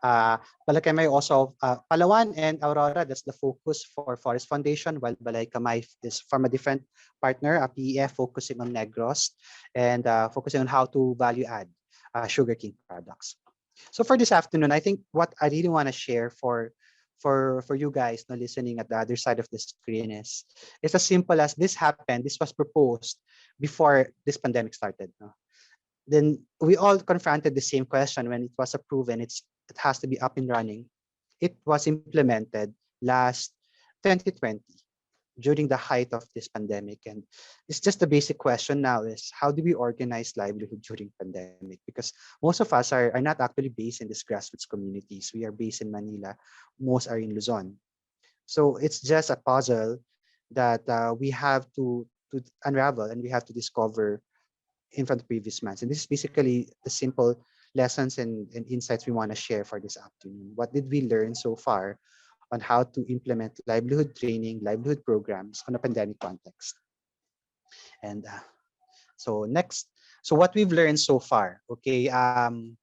Balay Kamay also, Palawan and Aurora, that's the focus for Forest Foundation, while Balay Kamay is from a different partner, a PEF focusing on Negros and focusing on how to value add sugarcane products. So for this afternoon, I think what I really want to share for you guys no listening at the other side of the screen is it's as simple as this happened. This was proposed before this pandemic started. No? Then we all confronted the same question when it was approved and it has to be up and running. It was implemented last 2020 during the height of this pandemic. And it's just the basic question now is how do we organize livelihood during pandemic? Because most of us are not actually based in these grassroots communities. We are based in Manila. Most are in Luzon. So it's just a puzzle that we have to unravel and we have to discover in front of previous months. And this is basically the simple lessons and insights we want to share for this afternoon. What did we learn so far on how to implement livelihood training, livelihood programs on a pandemic context? And so next, so what we've learned so far, okay, I've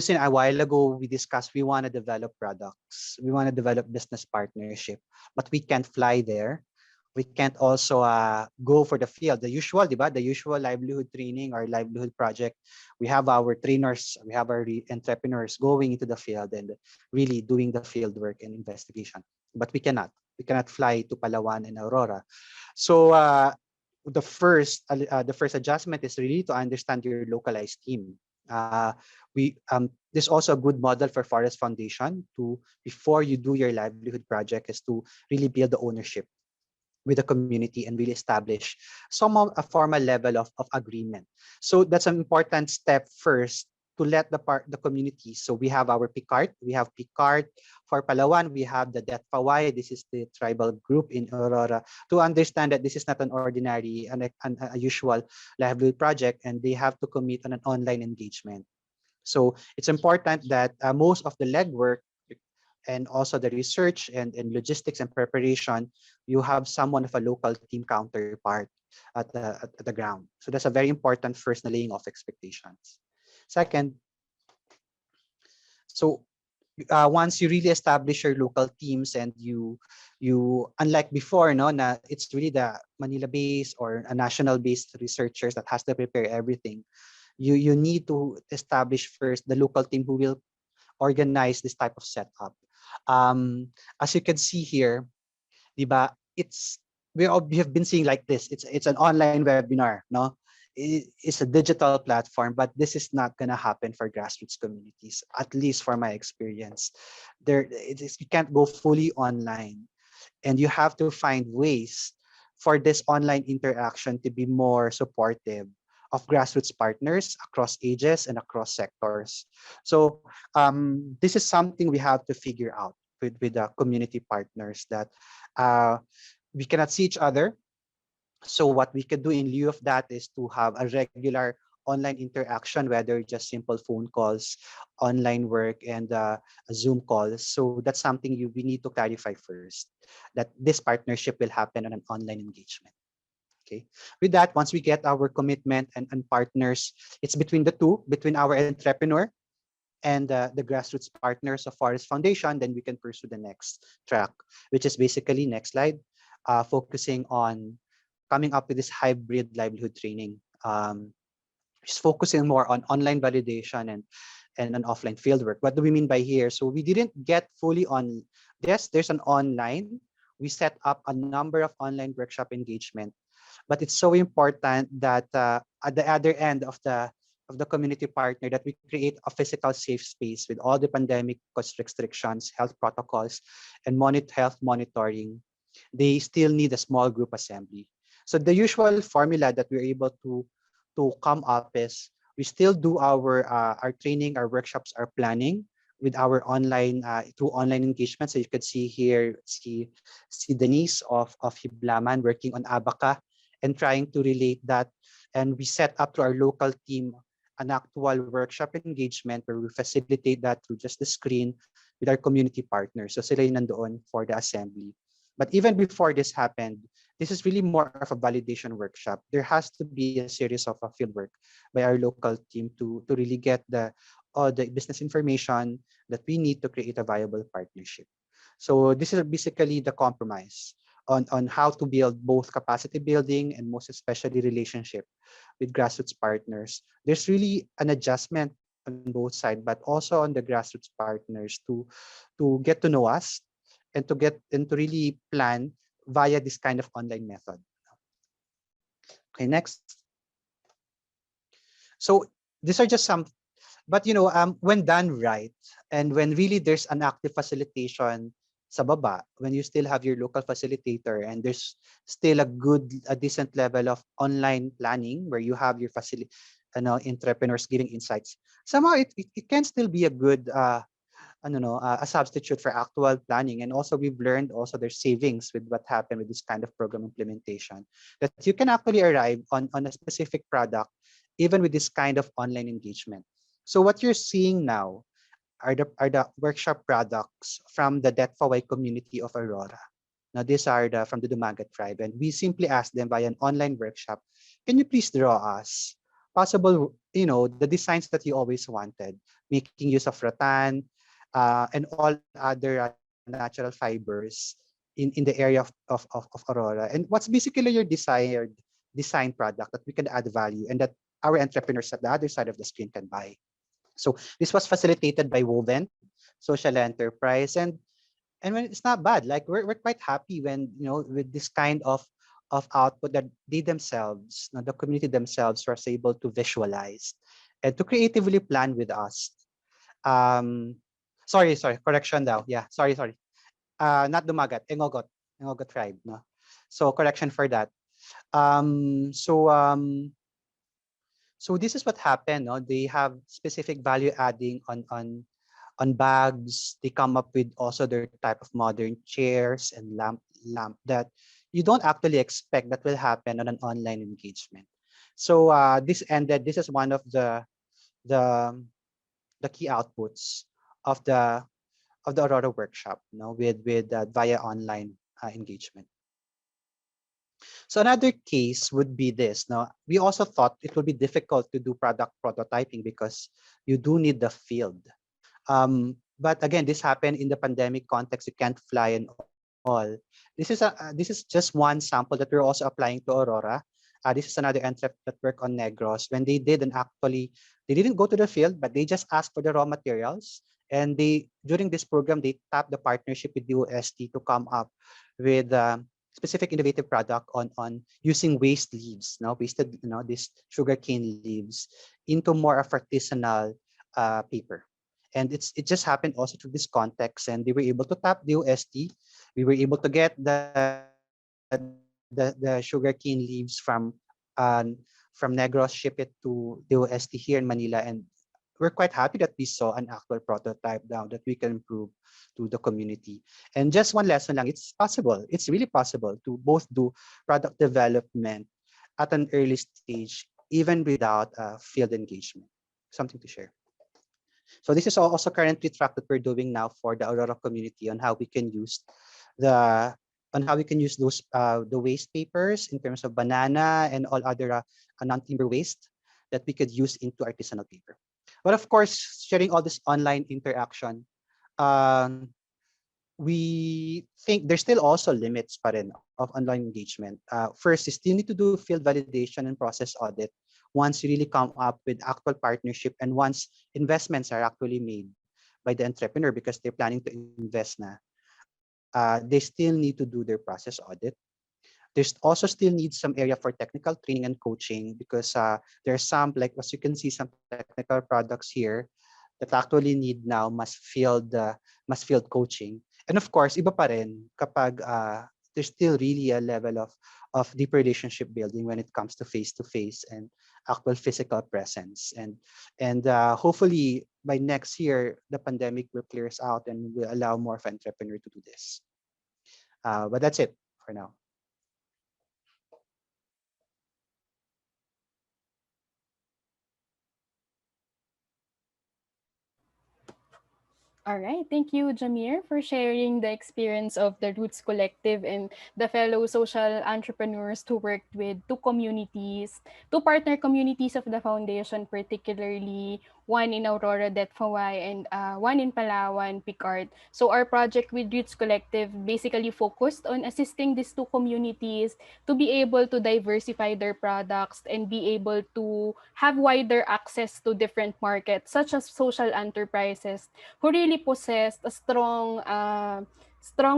seen a while ago, we discussed we want to develop products, we want to develop business partnership, but we can't fly there. We can't also go for the field. The usual, diba? The usual livelihood training or livelihood project. We have our trainers, we have our entrepreneurs going into the field and really doing the field work and investigation. But we cannot. We cannot fly to Palawan and Aurora. So the first adjustment is really to understand your localized team. We There's also a good model for Forest Foundation to, before you do your livelihood project, is to really build the ownership with the community and really establish a formal level of agreement. So that's an important step first to let the community. So we have our Picard, for Palawan, we have the Detfaway, this is the tribal group in Aurora, to understand that this is not an ordinary and a usual livelihood project, and they have to commit on an online engagement. So it's important that most of the legwork and also the research and logistics and preparation, you have someone of a local team counterpart at the ground. So that's a very important first na laying of expectations. Second, so once you really establish your local teams and you unlike before, no, na it's really the Manila based or a national based researchers that has to prepare everything. You need to establish first the local team who will organize this type of setup. As you can see here, diba, we have been seeing like this. It's an online webinar, no? It's a digital platform, but this is not gonna happen for grassroots communities, at least for my experience. You can't go fully online, and you have to find ways for this online interaction to be more supportive of grassroots partners across ages and across sectors. So this is something we have to figure out with the community partners, that uh, we cannot see each other. So what we could do in lieu of that is to have a regular online interaction, whether just simple phone calls, online work, and Zoom calls. So that's something we need to clarify first, that this partnership will happen on an online engagement. Okay. With that, once we get our commitment and partners, it's between the two, between our entrepreneur and the grassroots partners of Forest Foundation, then we can pursue the next track, which is basically, next slide, focusing on coming up with this hybrid livelihood training. Just focusing more on online validation and an offline fieldwork. What do we mean by here? So we didn't get fully on this. There's an online. We set up a number of online workshop engagement, but it's so important that at the other end of the community partner, that we create a physical safe space with all the pandemic cost restrictions, health protocols, and health monitoring. They still need a small group assembly. So the usual formula that we're able to come up is, we still do our training, our workshops, our planning with our online through online engagement. So you could see here, see Denise of Hiblaman working on Abaca and trying to relate that. And we set up to our local team an actual workshop engagement where we facilitate that through just the screen with our community partners. So sila yung nandoon for the assembly. But even before this happened, this is really more of a validation workshop. There has to be a series of a fieldwork by our local team to really get all the business information that we need to create a viable partnership. So this is basically the compromise on how to build both capacity building and most especially relationship with grassroots partners. There's really an adjustment on both sides, but also on the grassroots partners to get to know us and to really plan via this kind of online method. Okay, next. So these are just some, but when done right, and when really there's an active facilitation sa baba, when you still have your local facilitator and there's still a decent level of online planning where you have your entrepreneurs giving insights, somehow it can still be a good a substitute for actual planning. And also we've learned also there's savings with what happened with this kind of program implementation, that you can actually arrive on a specific product even with this kind of online engagement. So what you're seeing now are the workshop products from the Detfaway community of Aurora. Now these are from the Dumagat tribe, and we simply asked them via an online workshop, can you please draw us possible, the designs that you always wanted, making use of rattan, and all other natural fibers in the area of Aurora. And what's basically your desired design product that we can add value and that our entrepreneurs at the other side of the screen can buy. So this was facilitated by Woven Social Enterprise, and when it's not bad, like we're quite happy when with this kind of output that they themselves, the community themselves, was able to visualize and to creatively plan with us. Um, sorry, correction daw. Yeah, sorry. Not Dumagat, Engogot tribe, no? So correction for that. Um, so um, so this is what happened, no? They have specific value adding on bags. They come up with also their type of modern chairs and lamp that you don't actually expect that will happen on an online engagement. So this ended. This is one of the the key outputs of the Aurora workshop, you know, with via online engagement. So another case would be this. Now, we also thought it would be difficult to do product prototyping because you do need the field. But again, this happened in the pandemic context. You can't fly and all. This is just one sample that we're also applying to Aurora. This is another entrep that work on Negros. When they did, and actually they didn't go to the field, but they just asked for the raw materials. And they during this program they tapped the partnership with UST to come up with specific innovative product on using waste leaves, no wasted, these sugarcane leaves into more of artisanal paper. And it just happened also to this context, and they were able to tap the UST. We were able to get the sugarcane leaves from Negros, ship it to the UST here in Manila, and we're quite happy that we saw an actual prototype now that we can improve to the community. And just one lesson lang, it's possible. It's really possible to both do product development at an early stage, even without field engagement. Something to share. So this is also currently track that we're doing now for the Aurora community on how we can use the those the waste papers in terms of banana and all other non-timber waste that we could use into artisanal paper. But of course, sharing all this online interaction, um, we think there's still also limits pa rin of online engagement. First, you still need to do field validation and process audit once you really come up with actual partnership and once investments are actually made by the entrepreneur because they're planning to invest na. They still need to do their process audit. There's also still needs some area for technical training and coaching because there's some, like as you can see, some technical products here that actually need now must field coaching. And of course, iba pa rin kapag there's still really a level of deep relationship building when it comes to face and actual physical presence. And hopefully by next year, the pandemic will clear us out and will allow more of entrepreneur to do this. But that's it for now. All right. Thank you, Jamir, for sharing the experience of the Roots Collective and the fellow social entrepreneurs who worked with two partner communities of the foundation, particularly one in Aurora, Detfaway, and one in Palawan, Picard. So our project with Roots Collective basically focused on assisting these two communities to be able to diversify their products and be able to have wider access to different markets, such as social enterprises who really possessed a strong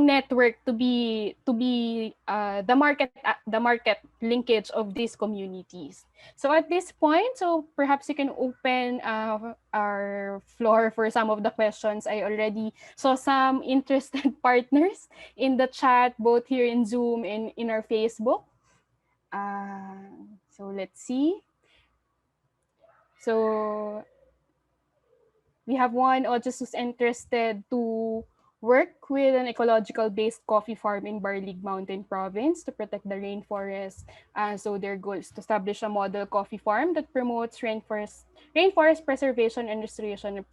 network to be the market linkage of these communities. So at this point, so perhaps you can open our floor for some of the questions. I already saw some interested partners in the chat, both here in Zoom and in our Facebook. So let's see. So we have one audience who's interested to work with an ecological-based coffee farm in Barlig Mountain Province to protect the rainforest. So their goal is to establish a model coffee farm that promotes rainforest preservation and restoration,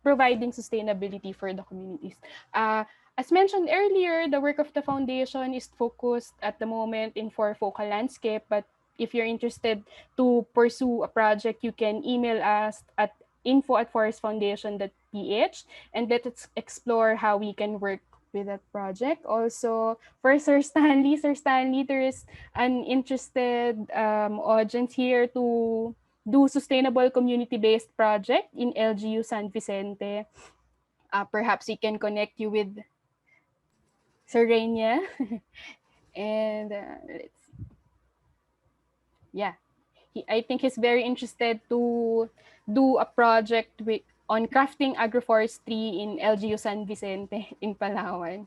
providing sustainability for the communities. As mentioned earlier, the work of the foundation is focused at the moment in four focal landscape, but if you're interested to pursue a project, you can email us at info@forestfoundation.ph and let's explore how we can work with that project. Also, for Sir Stanley, there is an interested audience here to do sustainable community-based project in LGU San Vicente. Perhaps we can connect you with Serenia. And yeah, I think he's very interested to do a project with on crafting agroforestry in LGU San Vicente in Palawan.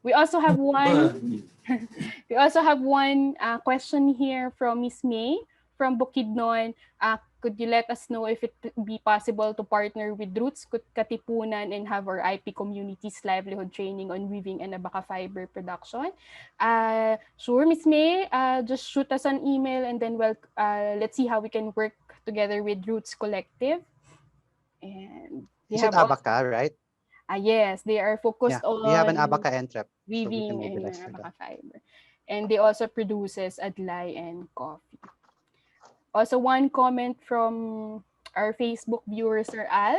We also have one we also have one question here from Miss May from Bukidnon. Could you let us know if it would be possible to partner with Roots Katipunan and have our IP community's livelihood training on weaving and abaca fiber production? Sure, Miss May. Just shoot us an email and then let's see how we can work together with Roots Collective. And they Is it have also, abaca, right? yes, they are focused Yeah, we have an on abaca entrap, so we can weaving and mobilize for that. abaca fiber. And they also produces adlay and coffee. Also, one comment from our Facebook viewer, Sir Al.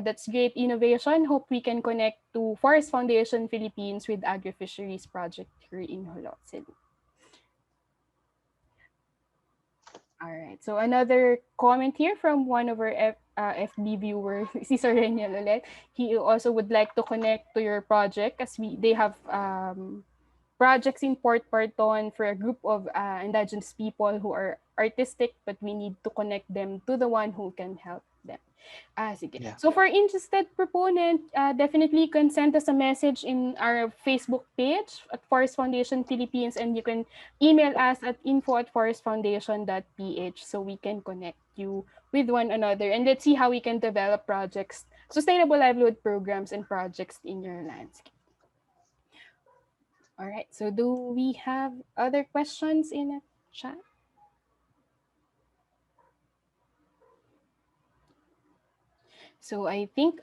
That's great innovation. Hope we can connect to Forest Foundation Philippines with Agri-Fisheries Project here in Holot City. All right. So another comment here from one of our FB viewers, si Sir Reniel ulit. He also would like to connect to your project as they have projects in Port Parton for a group of indigenous people who are artistic, but we need to connect them to the one who can help them. Sige. Yeah. So for interested proponent, definitely you can send us a message in our Facebook page at Forest Foundation Philippines, and you can email us at info@forestfoundation.ph so we can connect you with one another. And let's see how we can develop projects, sustainable livelihood programs and projects in your landscape. All right, so do we have other questions in the chat? So I think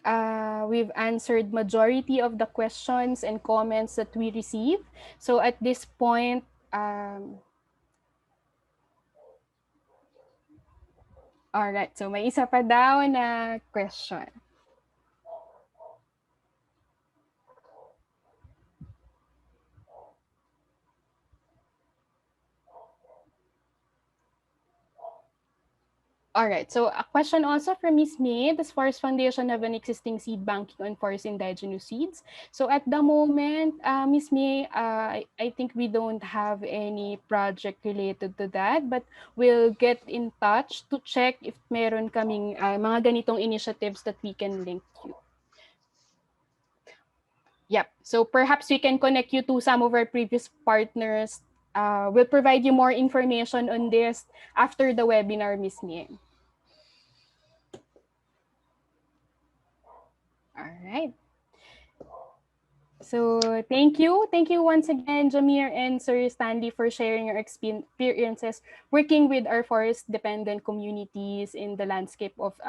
we've answered majority of the questions and comments that we received. So at this point, all right, so may isa pa daw na question. All right, so a question also from Ms. May. Does Forest Foundation have an existing seed banking on forest indigenous seeds? So at the moment, Ms. May, I think we don't have any project related to that, but we'll get in touch to check if meron kaming mga ganitong initiatives that we can link you. Yep, so perhaps we can connect you to some of our previous partners. We'll provide you more information on this after the webinar, Ms. May. All right. So thank you. Thank you once again, Jamir and Sir Stanley, for sharing your experiences working with our forest-dependent communities in the landscape of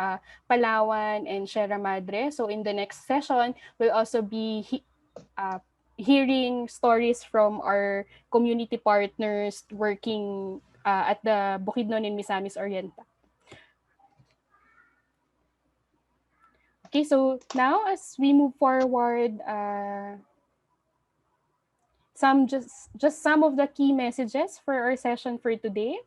Palawan and Sierra Madre. So in the next session, we'll also be hearing stories from our community partners working at the Bukidnon and Misamis Oriental. Okay, so now as we move forward, just some of the key messages for our session for today.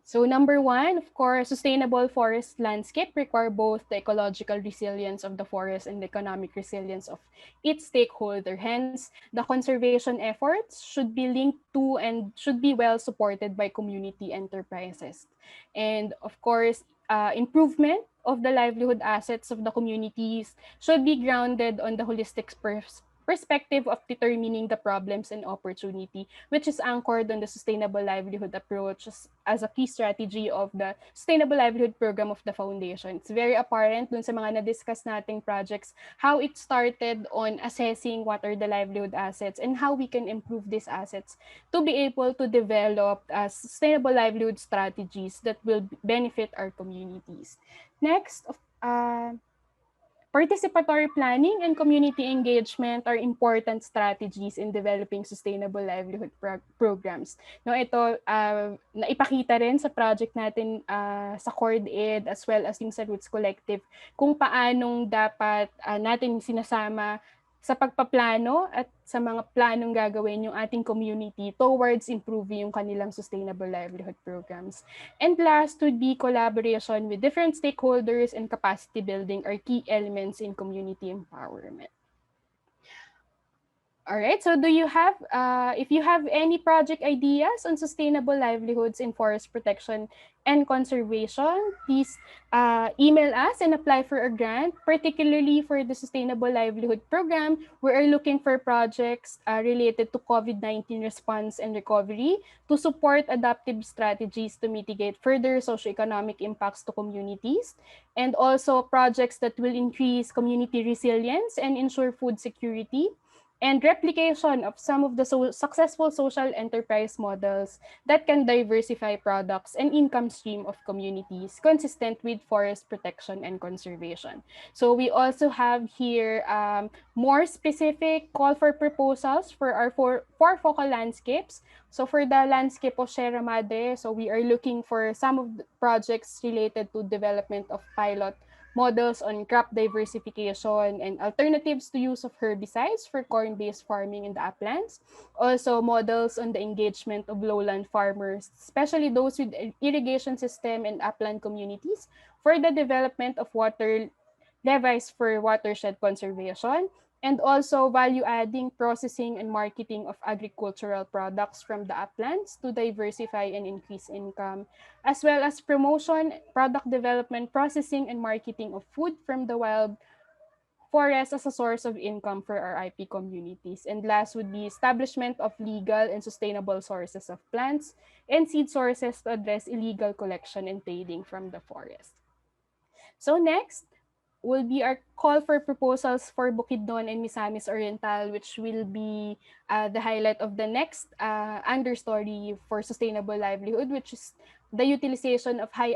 So number one, of course, sustainable forest landscape require both the ecological resilience of the forest and the economic resilience of its stakeholder. Hence, the conservation efforts should be linked to and should be well supported by community enterprises. And of course, improvement of the livelihood assets of the communities should be grounded on the holistic perspective of determining the problems and opportunity, which is anchored on the sustainable livelihood approach as a key strategy of the sustainable livelihood program of the foundation. It's very apparent dun sa mga na-discuss nating projects how it started on assessing what are the livelihood assets and how we can improve these assets to be able to develop sustainable livelihood strategies that will benefit our communities. Next, participatory planning and community engagement are important strategies in developing sustainable livelihood programs. No, ito naipakita rin sa project natin sa CordEd as well as yung sa Roots Collective kung paanong dapat natin sinasama sa pagpaplano at sa mga planong gagawin yung ating community towards improving yung kanilang sustainable livelihood programs. And last would be collaboration with different stakeholders and capacity building are key elements in community empowerment. All right. So, do you have, if you have any project ideas on sustainable livelihoods in forest protection and conservation, please email us and apply for a grant. Particularly for the Sustainable Livelihood Program, we are looking for projects related to COVID-19 response and recovery to support adaptive strategies to mitigate further socioeconomic impacts to communities, and also projects that will increase community resilience and ensure food security, and replication of some of the successful social enterprise models that can diversify products and income stream of communities consistent with forest protection and conservation. So we also have here more specific call for proposals for our four focal landscapes. So for the landscape of Sierra Madre, so we are looking for some of the projects related to development of pilot models on crop diversification and alternatives to use of herbicides for corn-based farming in the uplands. Also, models on the engagement of lowland farmers, especially those with irrigation system and upland communities, for the development of water levies for watershed conservation, and also value-adding, processing, and marketing of agricultural products from the uplands to diversify and increase income, as well as promotion, product development, processing, and marketing of food from the wild forest as a source of income for our IP communities. And last would be establishment of legal and sustainable sources of plants and seed sources to address illegal collection and trading from the forest. So next, will be our call for proposals for Bukidnon and Misamis Oriental, which will be the highlight of the next understory for sustainable livelihood, which is the utilization of high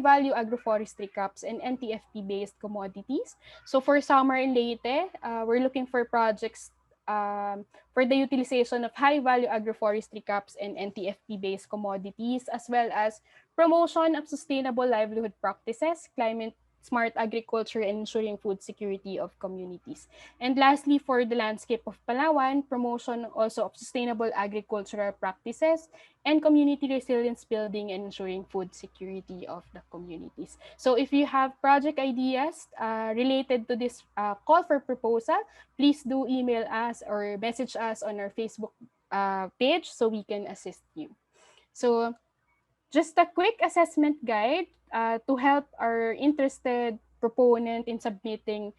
value agroforestry crops and NTFP based commodities. So for Summer and Leyte, we're looking for projects for the utilization of high value agroforestry crops and NTFP based commodities, as well as promotion of sustainable livelihood practices, climate smart agriculture, and ensuring food security of communities. And lastly, for the landscape of Palawan, promotion also of sustainable agricultural practices and community resilience building and ensuring food security of the communities. So if you have project ideas related to this call for proposal, please do email us or message us on our Facebook page so we can assist you. So just a quick assessment guide to help our interested proponent in submitting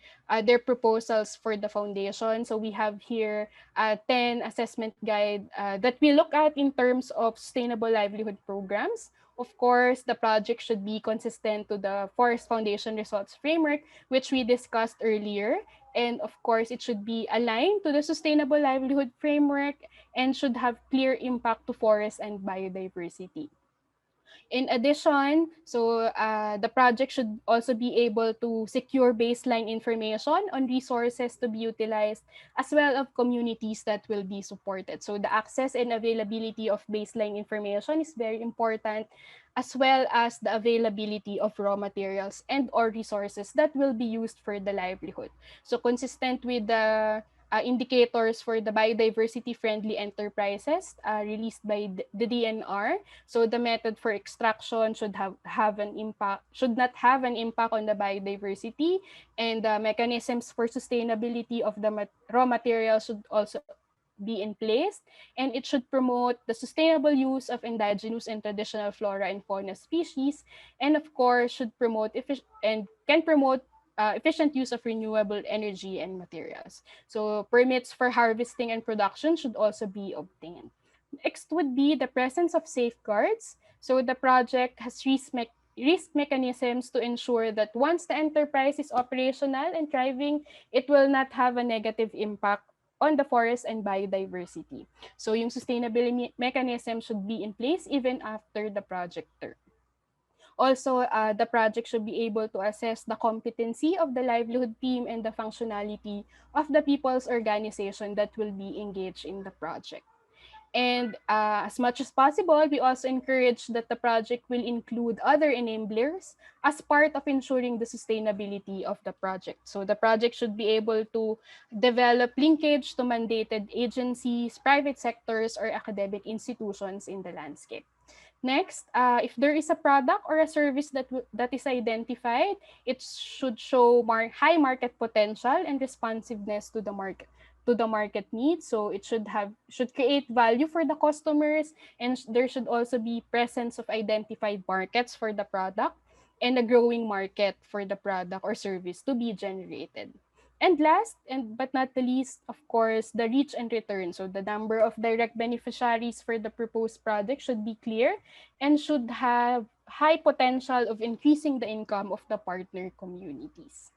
their proposals for the foundation. So we have here 10 assessment guide that we look at in terms of sustainable livelihood programs. Of course, the project should be consistent to the Forest Foundation results framework, which we discussed earlier. And of course, it should be aligned to the sustainable livelihood framework and should have clear impact to forest and biodiversity. In addition, so the project should also be able to secure baseline information on resources to be utilized, as well as communities that will be supported. So the access and availability of baseline information is very important, as well as the availability of raw materials and or resources that will be used for the livelihood. So consistent with the indicators for the biodiversity friendly enterprises released by the DNR. So the method for extraction should not have an impact on the biodiversity, and the mechanisms for sustainability of the raw materials should also be in place, and it should promote the sustainable use of indigenous and traditional flora and fauna species, and of course should promote and can promote efficient use of renewable energy and materials. So permits for harvesting and production should also be obtained. Next would be the presence of safeguards. So the project has risk mechanisms to ensure that once the enterprise is operational and thriving, it will not have a negative impact on the forest and biodiversity. So yung sustainability mechanism should be in place even after the project term. Also, the project should be able to assess the competency of the livelihood team and the functionality of the people's organization that will be engaged in the project. And as much as possible, we also encourage that the project will include other enablers as part of ensuring the sustainability of the project. So the project should be able to develop linkage to mandated agencies, private sectors, or academic institutions in the landscape. Next, if there is a product or a service that is identified, it should show high market potential and responsiveness to the market to the market needs. So it should create value for the customers, and there should also be presence of identified markets for the product and a growing market for the product or service to be generated. And last, and but not the least, of course, the reach and return. So the number of direct beneficiaries for the proposed product should be clear and should have high potential of increasing the income of the partner communities.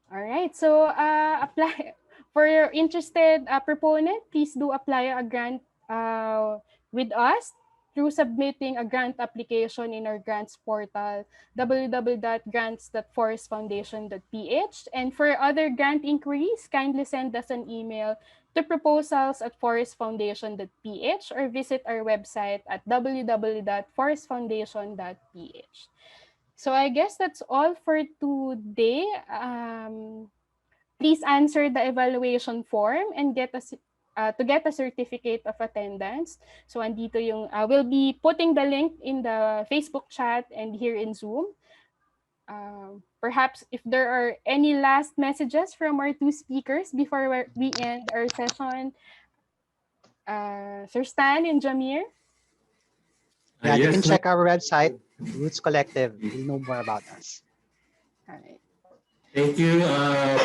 All right, so apply for your interested proponent, please do apply a grant with us through submitting a grant application in our grants portal, www.grants.forestfoundation.ph. And for other grant inquiries, kindly send us an email to proposals@forestfoundation.ph or visit our website at www.forestfoundation.ph. So I guess that's all for today. Please answer the evaluation form and to get a certificate of attendance. So andito yung we'll be putting the link in the Facebook chat and here in Zoom. Perhaps if there are any last messages from our two speakers before we end our session, Sir Stan and Jamir. Yeah, you can Yes, check our website, Roots Collective. You'll know more about us. All right. thank you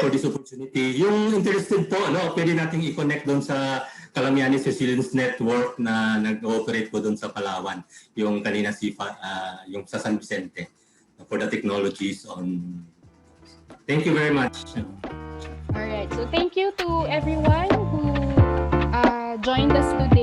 for this opportunity. Yung interested po, pwede nating i-connect doon sa Calamianes Resilience Network na nag-ooperate po doon sa Palawan. Yung kanina yung sa San Vicente for the technologies on. Thank you very much. All right. So thank you to everyone who joined us today.